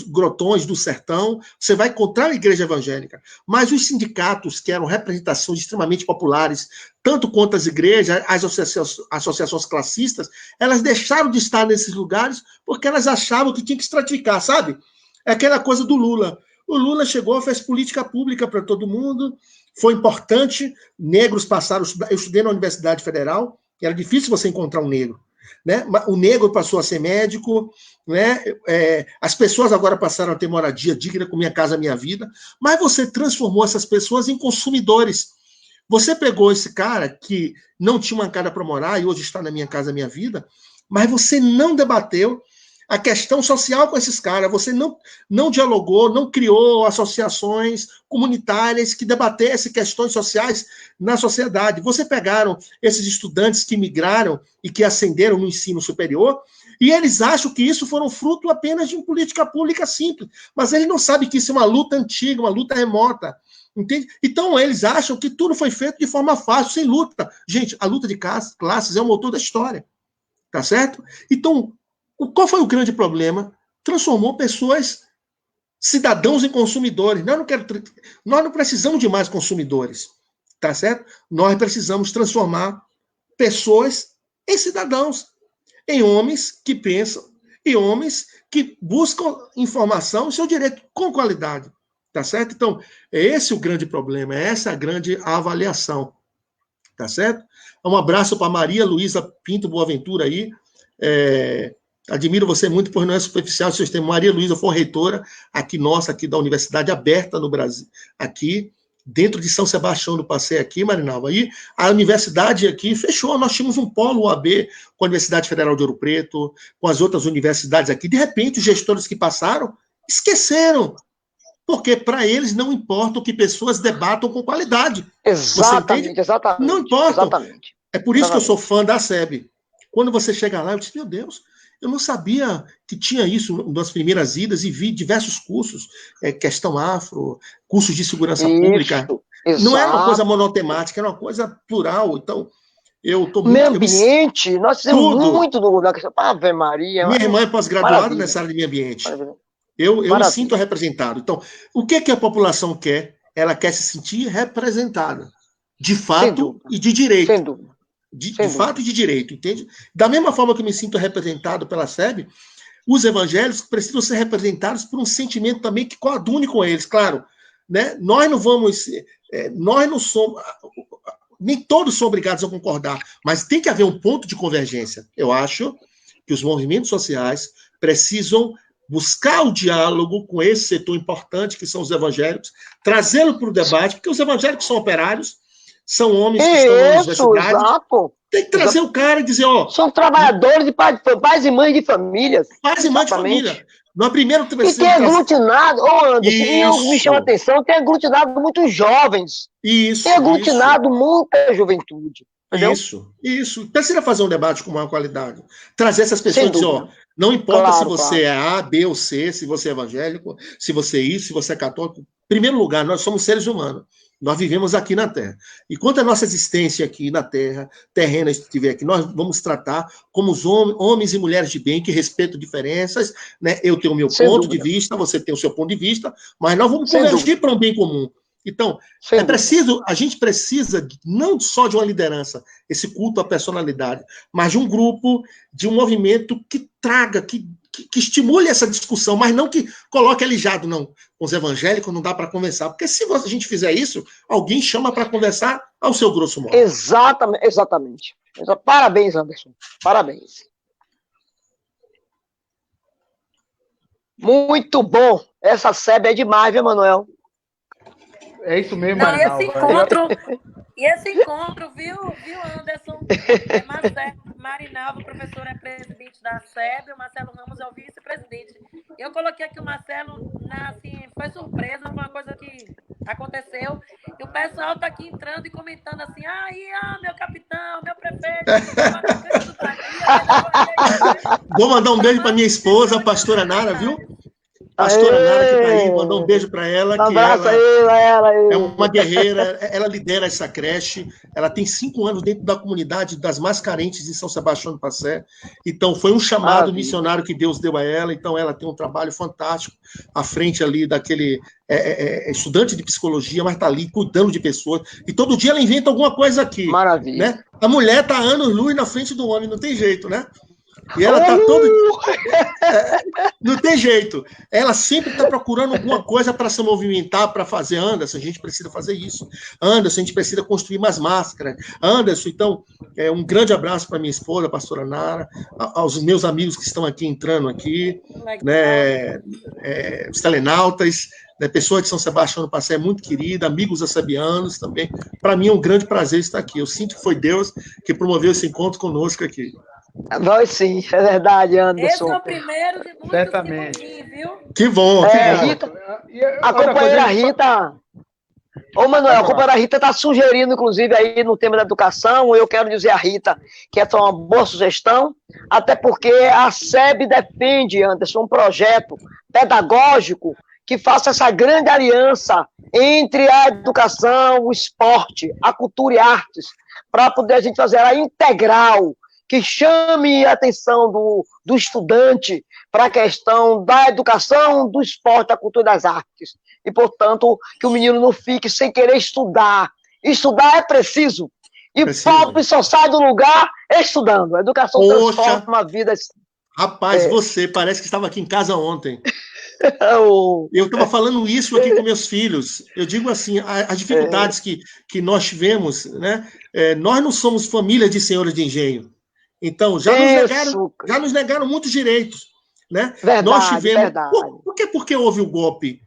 grotões do sertão, você vai encontrar a igreja evangélica. Mas os sindicatos, que eram representações extremamente populares, tanto quanto as igrejas, as associações classistas, elas deixaram de estar nesses lugares porque elas achavam que tinha que estratificar, sabe? É aquela coisa do Lula. O Lula chegou, fez política pública para todo mundo, foi importante, negros passaram... Eu estudei na Universidade Federal, era difícil você encontrar um negro. Né? O negro passou a ser médico, né? As pessoas agora passaram a ter moradia digna com Minha Casa Minha Vida, mas você transformou essas pessoas em consumidores. Você pegou esse cara que não tinha uma casa para morar e hoje está na Minha Casa Minha Vida, mas você não debateu a questão social com esses caras, você não dialogou, não criou associações comunitárias que debatessem questões sociais na sociedade. Você pegaram esses estudantes que migraram e que ascenderam no ensino superior, e eles acham que isso foram fruto apenas de uma política pública simples, mas eles não sabem que isso é uma luta antiga, uma luta remota, entende? Então eles acham que tudo foi feito de forma fácil, sem luta. Gente, a luta de classes é o motor da história, tá certo? Então, qual foi o grande problema? Transformou pessoas, cidadãos em consumidores. Nós não precisamos de mais consumidores, tá certo? Nós precisamos transformar pessoas em cidadãos, em homens que pensam, em homens que buscam informação e seu direito com qualidade, tá certo? Então, é esse o grande problema, é essa a grande avaliação, tá certo? Um abraço para Maria Luísa Pinto Boaventura aí, admiro você muito, pois não é superficial o sistema. Maria Luísa foi reitora aqui da Universidade Aberta no Brasil, aqui dentro de São Sebastião do Passeio aqui, Marinalva. Aí a universidade aqui fechou, nós tínhamos um polo UAB com a Universidade Federal de Ouro Preto, com as outras universidades aqui. De repente, os gestores que passaram esqueceram, porque para eles não importa que pessoas debatam com qualidade. Exatamente. Não importa. Exatamente. É por isso que eu sou fã da SEB. Quando você chega lá, eu disse, meu Deus, eu não sabia que tinha isso nas primeiras idas e vi diversos cursos, questão afro, cursos de segurança pública. Não era uma coisa monotemática, era uma coisa plural. Então, eu estou muito... Meio ambiente, nós fizemos muito na questão. Ave Maria. Minha irmã é pós-graduada nessa área de meio ambiente. Eu me sinto representado. Então, o que a população quer? Ela quer se sentir representada, de fato e de direito. Sem dúvida. De fato e de direito, entende? Da mesma forma que eu me sinto representado pela SEB, os evangélicos precisam ser representados por um sentimento também que coadune com eles, claro. Né? Nós não somos... Nem todos são obrigados a concordar, mas tem que haver um ponto de convergência. Eu acho que os movimentos sociais precisam buscar o diálogo com esse setor importante, que são os evangélicos, trazê-lo para o debate, porque os evangélicos são operários, são homens que estão na universidade. Exato. Tem que trazer o cara e dizer, são trabalhadores, pais e mães de famílias. Pais e mães de família. Na primeira e tem aglutinado, Anderson, me chama a atenção, tem aglutinado muitos jovens. Tem aglutinado muita juventude. Entendeu? Isso. Precisa fazer um debate com maior qualidade. Trazer essas pessoas e dizer, não importa se você é A, B ou C, se você é evangélico, se você é isso, se você é católico. Em primeiro lugar, nós somos seres humanos. Nós vivemos aqui na Terra. E quanto à nossa existência aqui na Terra, terrena estiver aqui, nós vamos tratar como os homens e mulheres de bem, que respeitam diferenças, né? Eu tenho o meu ponto de vista, você tem o seu ponto de vista, mas nós vamos convergir para um bem comum. Então, a gente precisa não só de uma liderança, esse culto à personalidade, mas de um grupo, de um movimento que traga, que estimule essa discussão, mas não que coloque alijado, não. Com os evangélicos não dá para conversar, porque se a gente fizer isso, alguém chama para conversar ao seu grosso modo. Exatamente. Parabéns, Anderson. Parabéns. Muito bom. Essa SEB é demais, viu, Manuel? É isso mesmo, esse encontro, viu, Anderson? Marinalva, professora, é presidente da SEB, o Marcelo Ramos é o vice-presidente. Eu coloquei aqui o Marcelo, foi surpresa, foi uma coisa que aconteceu, e o pessoal está aqui entrando e comentando assim, meu capitão, meu prefeito, Vou mandar um beijo para minha esposa, a pastora Nara, viu? Pastora Nara que está aí, mandou um beijo para ela, que ela é uma guerreira, ela lidera essa creche, ela tem 5 anos dentro da comunidade das mais carentes de São Sebastião do Passé, então foi um chamado missionário que Deus deu a ela, então ela tem um trabalho fantástico à frente ali daquele estudante de psicologia, mas está ali cuidando de pessoas, e todo dia ela inventa alguma coisa aqui. Maravilha. Né? A mulher está anos-luz na frente do homem, não tem jeito, né? E ela tá toda... não tem jeito. Ela sempre está procurando alguma coisa para se movimentar, para fazer. Anderson, a gente precisa fazer isso. Anderson, a gente precisa construir mais máscaras. Anderson, então, um grande abraço para minha esposa, a pastora Nara, aos meus amigos que estão aqui entrando aqui, né, os telenautas, né, pessoas de São Sebastião do Passé, muito querida, amigos assabianos também. Para mim é um grande prazer estar aqui. Eu sinto que foi Deus que promoveu esse encontro conosco aqui. Nós sim, é verdade, Anderson. Esse é o primeiro de muitos, certamente. Viu? Que bom. Rita, a companheira Rita... Ô, Manuel, a companheira Rita está sugerindo, inclusive, aí no tema da educação, eu quero dizer a Rita que essa é uma boa sugestão, até porque a SEB defende, Anderson, um projeto pedagógico que faça essa grande aliança entre a educação, o esporte, a cultura e artes, para poder a gente fazer ela integral, que chame a atenção do estudante para a questão da educação, do esporte, da cultura e das artes. E, portanto, que o menino não fique sem querer estudar. Estudar é preciso. E o pobre só sai do lugar estudando. A educação transforma a vida. Rapaz, você parece que estava aqui em casa ontem. Eu estava falando isso aqui com meus filhos. Eu digo assim, as dificuldades que nós tivemos, né? Nós não somos família de senhores de engenho. Então, já nos negaram muitos direitos. Né? Verdade, nós tivemos. Verdade. Porque houve o golpe,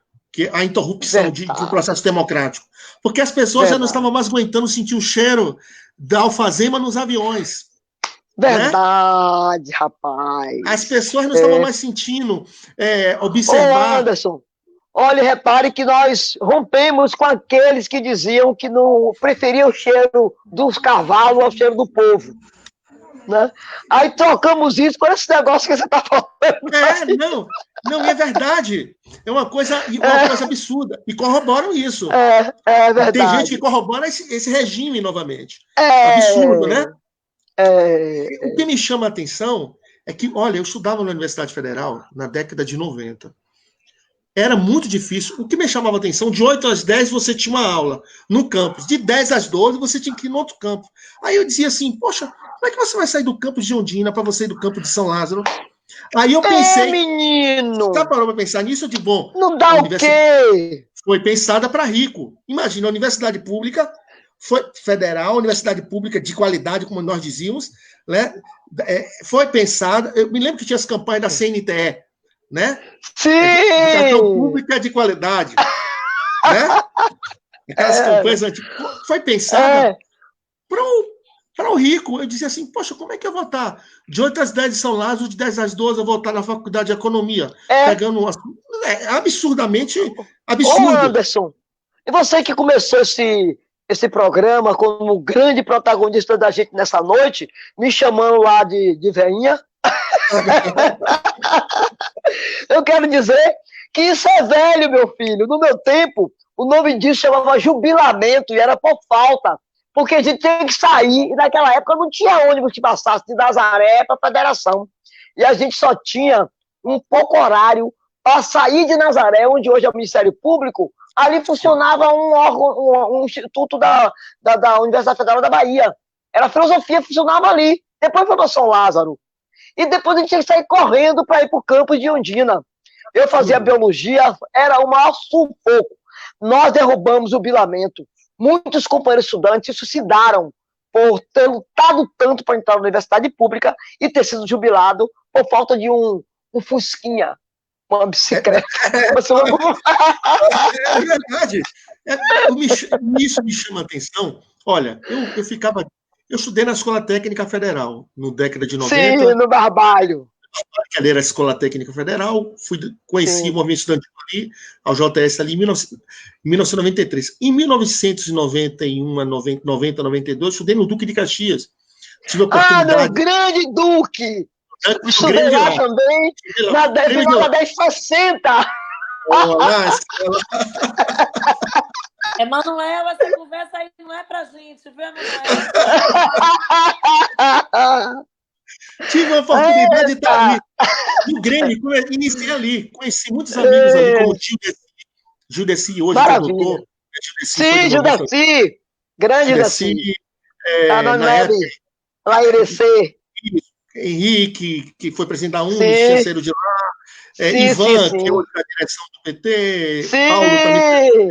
a interrupção de um processo democrático? Porque as pessoas já não estavam mais aguentando sentir o cheiro da alfazema nos aviões. Verdade, né? Rapaz. As pessoas não estavam mais sentindo observar. Olha, repare que nós rompemos com aqueles que diziam que não preferiam o cheiro dos cavalos ao cheiro do povo. Né? Aí trocamos isso por esse negócio que você está falando. Não, é verdade. É uma coisa absurda. E corroboram isso. É verdade. Tem gente que corrobora esse regime novamente. Absurdo, né? O que me chama a atenção é que, olha, eu estudava na Universidade Federal na década de 90. Era muito difícil. O que me chamava a atenção, de 8 às 10 você tinha uma aula no campus. De 10 às 12 você tinha que ir no outro campo. Aí eu dizia assim, poxa, como é que você vai sair do campus de Ondina para você ir do campus de São Lázaro? Aí eu pensei... menino! Você já parou para pensar nisso? De bom. Não dá o quê? Foi pensada para rico. Imagina, a universidade pública, foi federal, universidade pública de qualidade, como nós dizíamos, né? Foi pensada... Eu me lembro que tinha as campanhas da CNTE, né? Sim! Educação pública de qualidade. Né? Aquelas campanhas antigas. Foi pensada para o rico. Eu dizia assim, poxa, como é que eu vou estar de 8 às 10 de São Lázaro, de 10 às 12 eu vou estar na faculdade de economia, pegando absurdamente absurdo. Ô, Anderson, e você que começou esse programa como grande protagonista da gente nessa noite, me chamando lá de veinha, eu quero dizer que isso é velho, meu filho. No meu tempo, o nome disso chamava jubilamento e era por falta. Porque a gente tinha que sair, e naquela época não tinha ônibus que passasse de Nazaré para a Federação. E a gente só tinha um pouco horário para sair de Nazaré, onde hoje é o Ministério Público. Ali funcionava um órgão, um instituto da Universidade Federal da Bahia. Era a filosofia, funcionava ali. Depois foi para São Lázaro. E depois a gente tinha que sair correndo para ir para o campus de Ondina. Eu fazia biologia, era o maior sufoco. Nós derrubamos o bilamento. Muitos companheiros estudantes se suicidaram por ter lutado tanto para entrar na universidade pública e ter sido jubilado por falta de um fusquinha, uma bicicleta. É verdade. Isso me chama a atenção. Olha, eu estudei na Escola Técnica Federal, no década de 90. Sim, no Barbalho. Que ali era a Escola Técnica Federal, conheci o movimento estudantil ali, ao JS ali, em 1993. Em 1991 a 90, 92, estudei no Duque de Caxias. Tive a oportunidade... meu grande Duque! Estudei lá também, na 1060. Emanuel, essa conversa aí não é pra gente, viu, Emanuel? Tive a oportunidade de estar ali, no Grêmio, iniciei ali, conheci muitos amigos ali, como o tio Judeci, hoje que é doutor. Sim, Judeci, grande Judeci. Tá na época, lá em Irecê. Henrique, que foi presidente da UNES, chanceiro de lá. Ivan, que é hoje da direção do PT. Sim. Paulo também.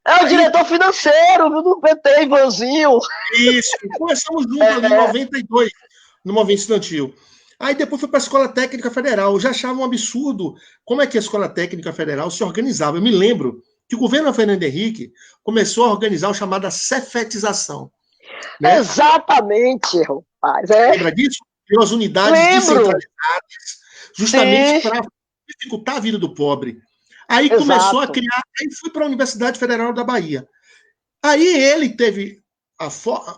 É o diretor financeiro do PT, Ivanzinho. Isso, começamos juntos ali em 92. No movimento estudantil. Aí depois fui para a Escola Técnica Federal. Eu já achava um absurdo como é que a Escola Técnica Federal se organizava. Eu me lembro que o governo Fernando Henrique começou a organizar o chamado cefetização. Né? Exatamente, rapaz. Lembra disso? Criou as unidades descentralizadas, justamente para dificultar a vida do pobre. Aí começou a criar... Aí fui para a Universidade Federal da Bahia. Aí ele teve...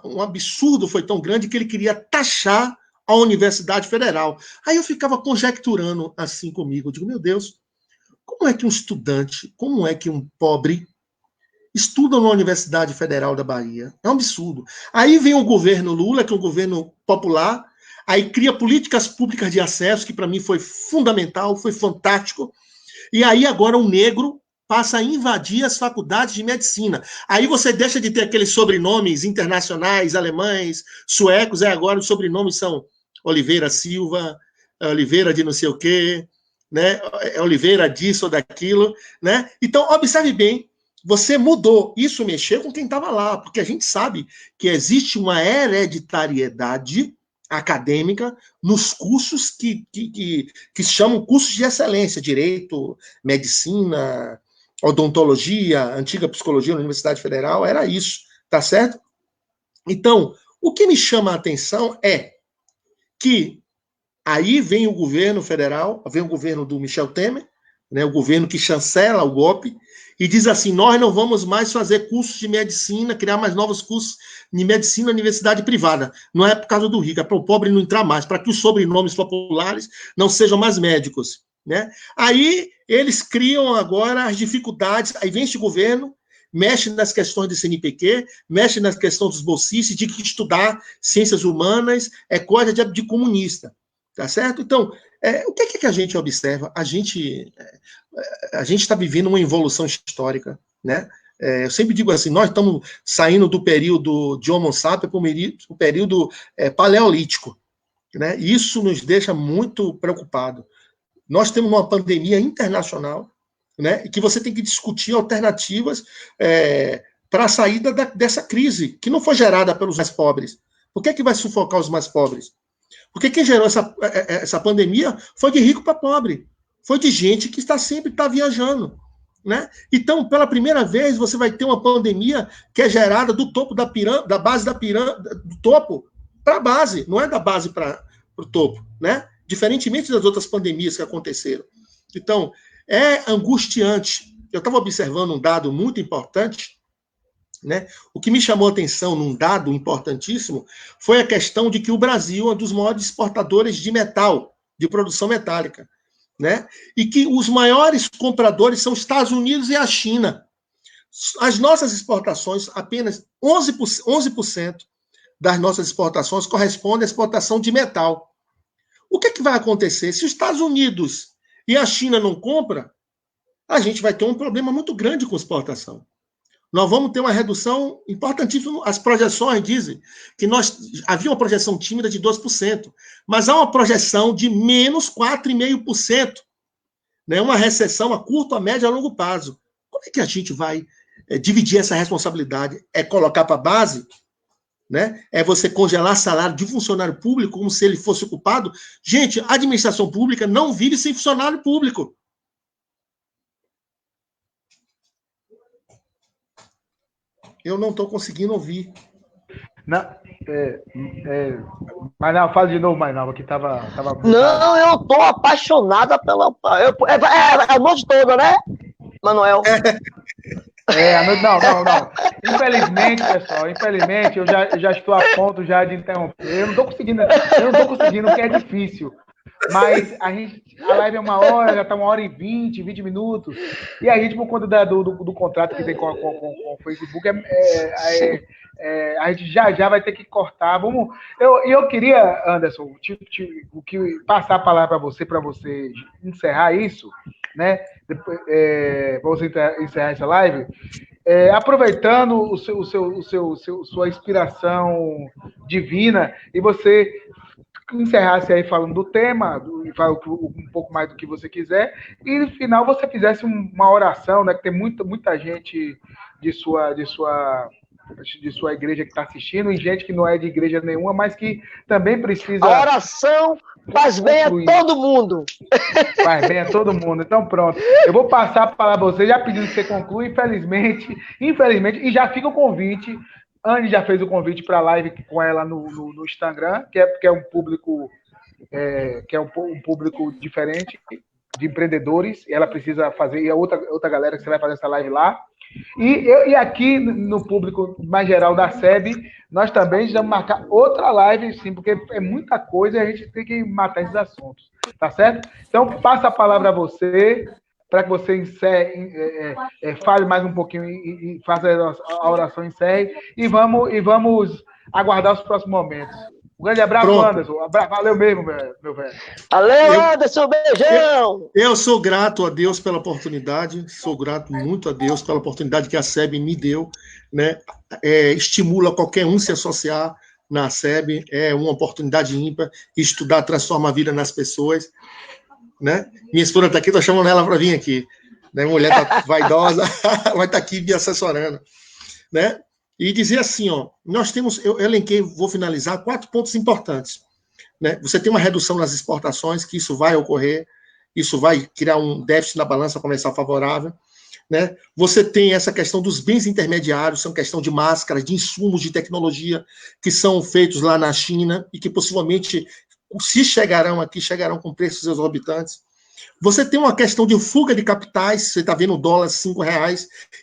Um absurdo foi tão grande que ele queria taxar a Universidade Federal. Aí eu ficava conjecturando assim comigo. Eu digo, meu Deus, como é que um estudante, como é que um pobre estuda na Universidade Federal da Bahia? É um absurdo. Aí vem o governo Lula, que é um governo popular, aí cria políticas públicas de acesso, que para mim foi fundamental, foi fantástico. E aí agora um negro passa a invadir as faculdades de medicina. Aí você deixa de ter aqueles sobrenomes internacionais, alemães, suecos, agora os sobrenomes são Oliveira Silva, Oliveira de não sei o quê, né? Oliveira disso ou daquilo, né? Então, observe bem, você mudou. Isso mexeu com quem estava lá, porque a gente sabe que existe uma hereditariedade acadêmica nos cursos que se chamam cursos de excelência, direito, medicina, odontologia, antiga psicologia na Universidade Federal, era isso, tá certo? Então, o que me chama a atenção é que aí vem o governo federal, vem o governo do Michel Temer, né, o governo que chancela o golpe, e diz assim, nós não vamos mais fazer cursos de medicina, criar mais novos cursos de medicina na universidade privada. Não é por causa do rico, é para o pobre não entrar mais, para que os sobrenomes populares não sejam mais médicos. Né? Aí eles criam agora as dificuldades, aí vem este governo, mexe nas questões do CNPq, mexe nas questões dos bolsistas, de que estudar ciências humanas é coisa de comunista. Tá certo? Então, o que a gente observa? A gente está vivendo uma evolução histórica, né? Eu sempre digo assim, nós estamos saindo do período de Homo sapiens para o período paleolítico, né? Isso nos deixa muito preocupados. Nós temos uma pandemia internacional, né? E que você tem que discutir alternativas para a saída dessa crise, que não foi gerada pelos mais pobres. Por que vai sufocar os mais pobres? Porque quem gerou essa pandemia foi de rico para pobre. Foi de gente que sempre está viajando. Né? Então, pela primeira vez, você vai ter uma pandemia que é gerada do topo da pirâmide, da base da pirâmide, do topo para a base, não é da base para o topo. Né? Diferentemente das outras pandemias que aconteceram. Então, é angustiante. Eu estava observando um dado muito importante. Né? O que me chamou a atenção num dado importantíssimo foi a questão de que o Brasil é um dos maiores exportadores de metal, de produção metálica, né? E que os maiores compradores são os Estados Unidos e a China. As nossas exportações, apenas 11% das nossas exportações correspondem à exportação de metal. O que vai acontecer? Se os Estados Unidos e a China não compram, a gente vai ter um problema muito grande com exportação. Nós vamos ter uma redução importantíssima. As projeções dizem que havia uma projeção tímida de 2%, mas há uma projeção de menos 4,5%. Né? Uma recessão a curto, a médio e a longo prazo. Como é que a gente vai dividir essa responsabilidade? É colocar para a base? Né? É você congelar salário de funcionário público como se ele fosse ocupado? Gente, a administração pública não vive sem funcionário público. Eu não estou conseguindo ouvir. Não, mas não, fala de novo, Mainalva, que tava Não, eu estou apaixonada pela. A noite toda, né, Manuel? A noite, não. Infelizmente, pessoal, eu já estou a ponto já de interromper. Eu não estou conseguindo, porque é difícil. Mas a live é 1 hora, já está 1h20, 20 minutos. E a gente, por conta do contrato que tem com o Facebook, a gente já vai ter que cortar. Eu queria, Anderson, passar a palavra para você encerrar isso, né? Para você encerrar essa live. Aproveitando sua inspiração divina, e você encerrasse aí falando do tema, e fala um pouco mais do que você quiser, e no final você fizesse uma oração, né? Que tem muita gente de sua igreja que está assistindo, e gente que não é de igreja nenhuma, mas que também precisa. A oração faz bem a todo mundo. Faz bem a todo mundo. Então, pronto. Eu vou passar a palavra a você, já pedindo que você conclua, infelizmente, e já fica o convite. Anne já fez o convite para a live com ela no Instagram, que é um público um público diferente de empreendedores, e ela precisa fazer, e a outra galera que você vai fazer essa live lá. E aqui no público mais geral da SEB, nós também vamos marcar outra live, sim, porque é muita coisa e a gente tem que matar esses assuntos, tá certo? Então, passa a palavra a você, para que você fale mais um pouquinho e faça a oração encerre, e vamos aguardar os próximos momentos. Um grande abraço, pronto. Anderson. Valeu mesmo, meu velho. Valeu, Anderson, beijão! Eu sou grato a Deus pela oportunidade, sou grato muito a Deus pela oportunidade que a SEB me deu, né? Estimula qualquer um se associar na SEB, é uma oportunidade ímpar, estudar transforma a vida nas pessoas, né? Minha esposa está aqui, estou chamando ela para vir aqui, né? Mulher tá vaidosa, vai estar aqui me assessorando, né? E dizer assim, ó, nós temos, eu elenquei, vou finalizar, 4 pontos importantes, né? Você tem uma redução nas exportações, que isso vai ocorrer, isso vai criar um déficit na balança comercial favorável, né? Você tem essa questão dos bens intermediários, são questão de máscaras, de insumos de tecnologia que são feitos lá na China e que possivelmente, se chegarão aqui, chegarão com preços exorbitantes. Você tem uma questão de fuga de capitais, você está vendo o dólar R$ 5,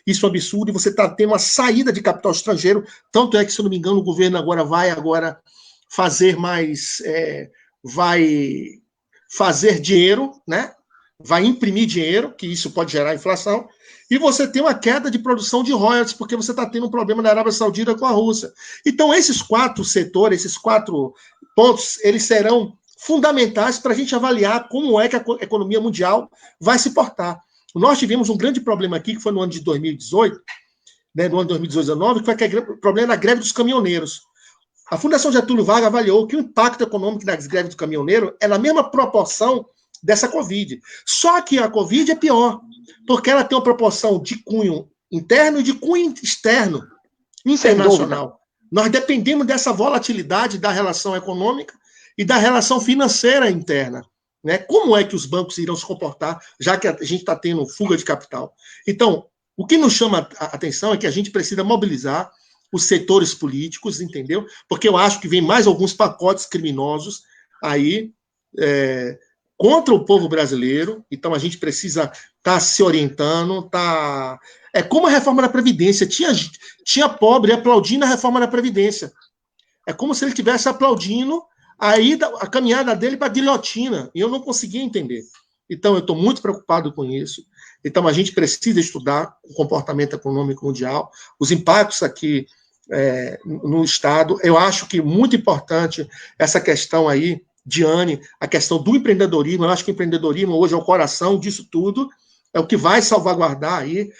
isso é um absurdo, e você está tendo uma saída de capital estrangeiro, tanto é que, se eu não me engano, o governo vai fazer mais, vai fazer dinheiro, né? Vai imprimir dinheiro, que isso pode gerar inflação, e você tem uma queda de produção de royalties, porque você está tendo um problema na Arábia Saudita com a Rússia. Então, esses 4 setores, esses 4 pontos, eles serão fundamentais para a gente avaliar como é que a economia mundial vai se portar. Nós tivemos um grande problema aqui, que foi no ano de 2018, né, no ano de 2019, que foi o problema da greve dos caminhoneiros. A Fundação Getúlio Vargas avaliou que o impacto econômico das greves do caminhoneiro é na mesma proporção dessa Covid. Só que a Covid é pior, porque ela tem uma proporção de cunho interno e de cunho externo, internacional. Nós dependemos dessa volatilidade da relação econômica e da relação financeira interna. Né? Como é que os bancos irão se comportar, já que a gente está tendo fuga de capital? Então, o que nos chama a atenção é que a gente precisa mobilizar os setores políticos, entendeu? Porque eu acho que vem mais alguns pacotes criminosos aí contra o povo brasileiro. Então, a gente precisa estar se orientando. É como a reforma da Previdência. Tinha pobre aplaudindo a reforma da Previdência. É como se ele estivesse aplaudindo a caminhada dele para a guilhotina. E eu não conseguia entender. Então, eu estou muito preocupado com isso. Então, a gente precisa estudar o comportamento econômico mundial, os impactos aqui no Estado. Eu acho que muito importante essa questão aí, Diane, a questão do empreendedorismo. Eu acho que o empreendedorismo hoje é o coração disso tudo, é o que vai salvaguardar aí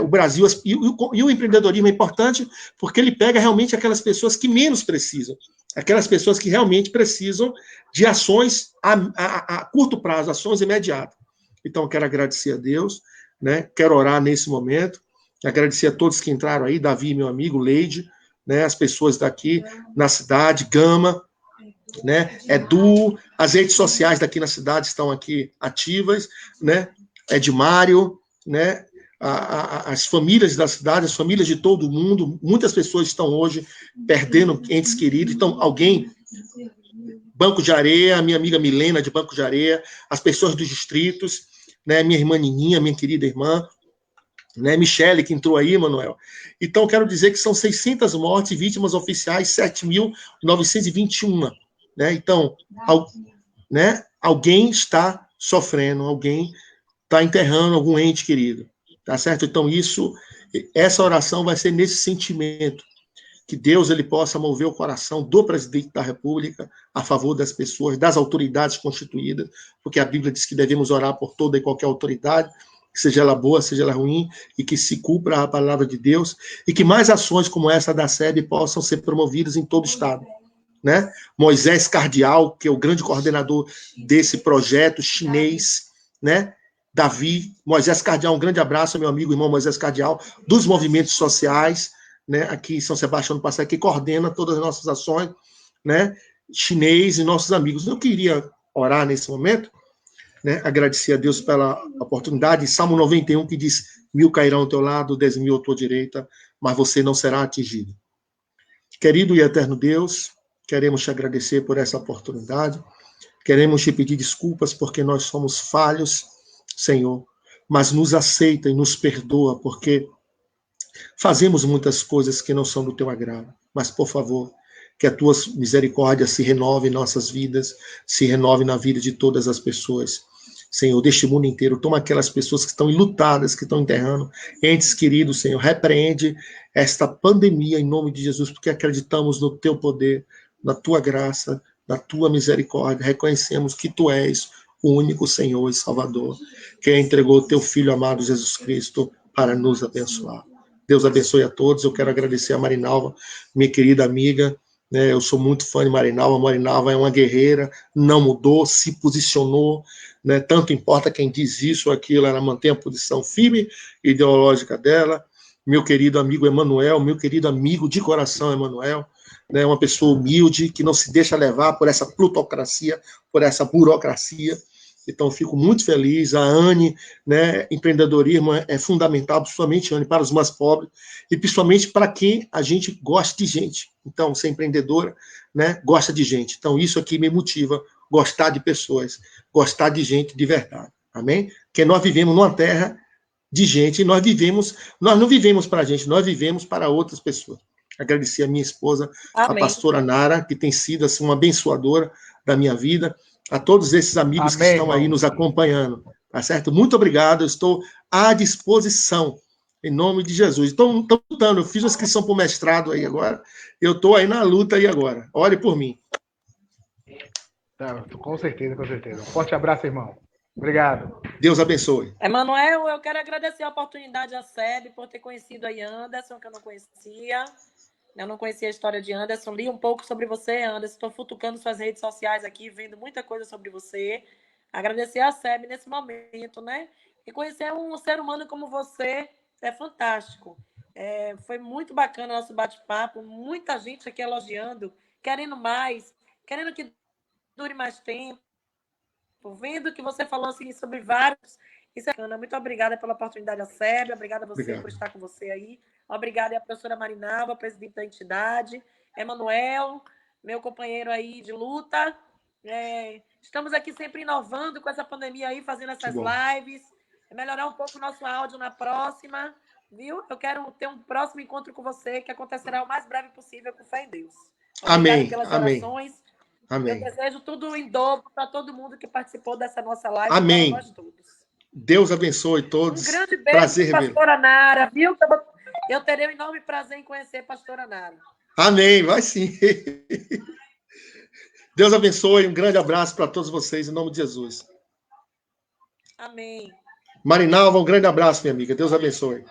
o Brasil. E o empreendedorismo é importante porque ele pega realmente aquelas pessoas que menos precisam, aquelas pessoas que realmente precisam de ações a curto prazo, ações imediatas. Então, eu quero agradecer a Deus, né? Quero orar nesse momento, agradecer a todos que entraram aí, Davi, meu amigo, Leide, né? As pessoas daqui na cidade, Gama, né? Edu, as redes sociais daqui na cidade estão aqui ativas, né? Edmário, né? As famílias da cidade, as famílias de todo mundo, muitas pessoas estão hoje perdendo entes queridos. Então, alguém, Banco de Areia, minha amiga Milena de Banco de Areia, as pessoas dos distritos, né? Minha irmã Nininha, minha querida irmã, né? Michele, que entrou aí, Manuel. Então, quero dizer que são 600 mortes e vítimas oficiais, 7.921. Né? Então, né? Alguém está sofrendo, alguém está enterrando algum ente querido. Tá certo? Então, essa oração vai ser nesse sentimento, que Deus ele possa mover o coração do presidente da República a favor das pessoas, das autoridades constituídas, porque a Bíblia diz que devemos orar por toda e qualquer autoridade, seja ela boa, seja ela ruim, e que se cumpra a palavra de Deus, e que mais ações como essa da SEB possam ser promovidas em todo o Estado. Né? Moisés Cardial, que é o grande coordenador desse projeto chinês, né? Davi, Moisés Cardial, um grande abraço, meu amigo, irmão Moisés Cardial, dos movimentos sociais, né, aqui em São Sebastião do Passar, que coordena todas as nossas ações, né, chinês e nossos amigos. Eu queria orar nesse momento, né, agradecer a Deus pela oportunidade, Salmo 91, que diz, 1000 cairão ao teu lado, 10.000 à tua direita, mas você não será atingido. Querido e eterno Deus, queremos te agradecer por essa oportunidade, queremos te pedir desculpas porque nós somos falhos, Senhor, mas nos aceita e nos perdoa, porque fazemos muitas coisas que não são do teu agrado. Mas, por favor, que a tua misericórdia se renove em nossas vidas, se renove na vida de todas as pessoas. Senhor, deste mundo inteiro, toma aquelas pessoas que estão enlutadas, que estão enterrando entes queridos, Senhor, repreende esta pandemia em nome de Jesus, porque acreditamos no teu poder, na tua graça, na tua misericórdia, reconhecemos que tu és o único Senhor e Salvador, que entregou o teu Filho amado Jesus Cristo para nos abençoar. Deus abençoe a todos. Eu quero agradecer a Marinalva, minha querida amiga, né? Eu sou muito fã de Marinalva. Marinalva é uma guerreira, não mudou, se posicionou, né? Tanto importa quem diz isso ou aquilo, ela mantém a posição firme ideológica dela. Meu querido amigo Emanuel, meu querido amigo de coração Emanuel, né? Uma pessoa humilde, que não se deixa levar por essa plutocracia, por essa burocracia. Então, fico muito feliz. A Anne, né, empreendedorismo é fundamental, principalmente, Anne, para os mais pobres, e principalmente para quem a gente gosta de gente. Então, ser empreendedora, né, gosta de gente. Então, isso aqui me motiva, gostar de pessoas, gostar de gente de verdade. Amém? Porque nós vivemos numa terra de gente, e nós não vivemos para a gente, nós vivemos para outras pessoas. Agradecer a minha esposa, a Amém. pastora Nara, que tem sido assim, uma abençoadora da minha vida, a todos esses amigos que Amém, estão aí irmão. nos acompanhando, tá certo? Muito obrigado, eu estou à disposição, em nome de Jesus. Estou lutando, eu fiz uma inscrição para o mestrado aí agora, eu estou aí na luta aí agora. Ore por mim. Tá, com certeza, com certeza. Um forte abraço, irmão. Obrigado. Deus abençoe. Emanuel, eu quero agradecer a oportunidade à SEB por ter conhecido aí Anderson, que eu não conhecia. Eu não conhecia a história de Anderson. Li um pouco sobre você, Anderson. Estou futucando suas redes sociais aqui, vendo muita coisa sobre você. Agradecer a SEB nesse momento, né? E conhecer um ser humano como você é fantástico. Foi muito bacana o nosso bate-papo. Muita gente aqui elogiando, querendo mais, querendo que dure mais tempo. Vendo que você falou assim, sobre vários. Isso é bacana. Muito obrigada pela oportunidade, a SEB. Obrigada a você por estar com você aí. Obrigada a professora Marinalva, presidente da entidade. Emanuel, meu companheiro aí de luta. Estamos aqui sempre inovando com essa pandemia aí, fazendo essas lives. Melhorar um pouco o nosso áudio na próxima. Viu? Eu quero ter um próximo encontro com você, que acontecerá o mais breve possível, com fé em Deus. Obrigada Amém. pelas Amém. orações. Amém. Eu desejo tudo em dobro para todo mundo que participou dessa nossa live. Amém. Para nós todos. Deus abençoe todos. Um grande beijo, prazer, pastora Nara, viu? Eu terei um enorme prazer em conhecer a pastora Nara. Amém, vai sim. Deus abençoe, um grande abraço para todos vocês, em nome de Jesus. Amém. Marinalva, um grande abraço, minha amiga. Deus abençoe.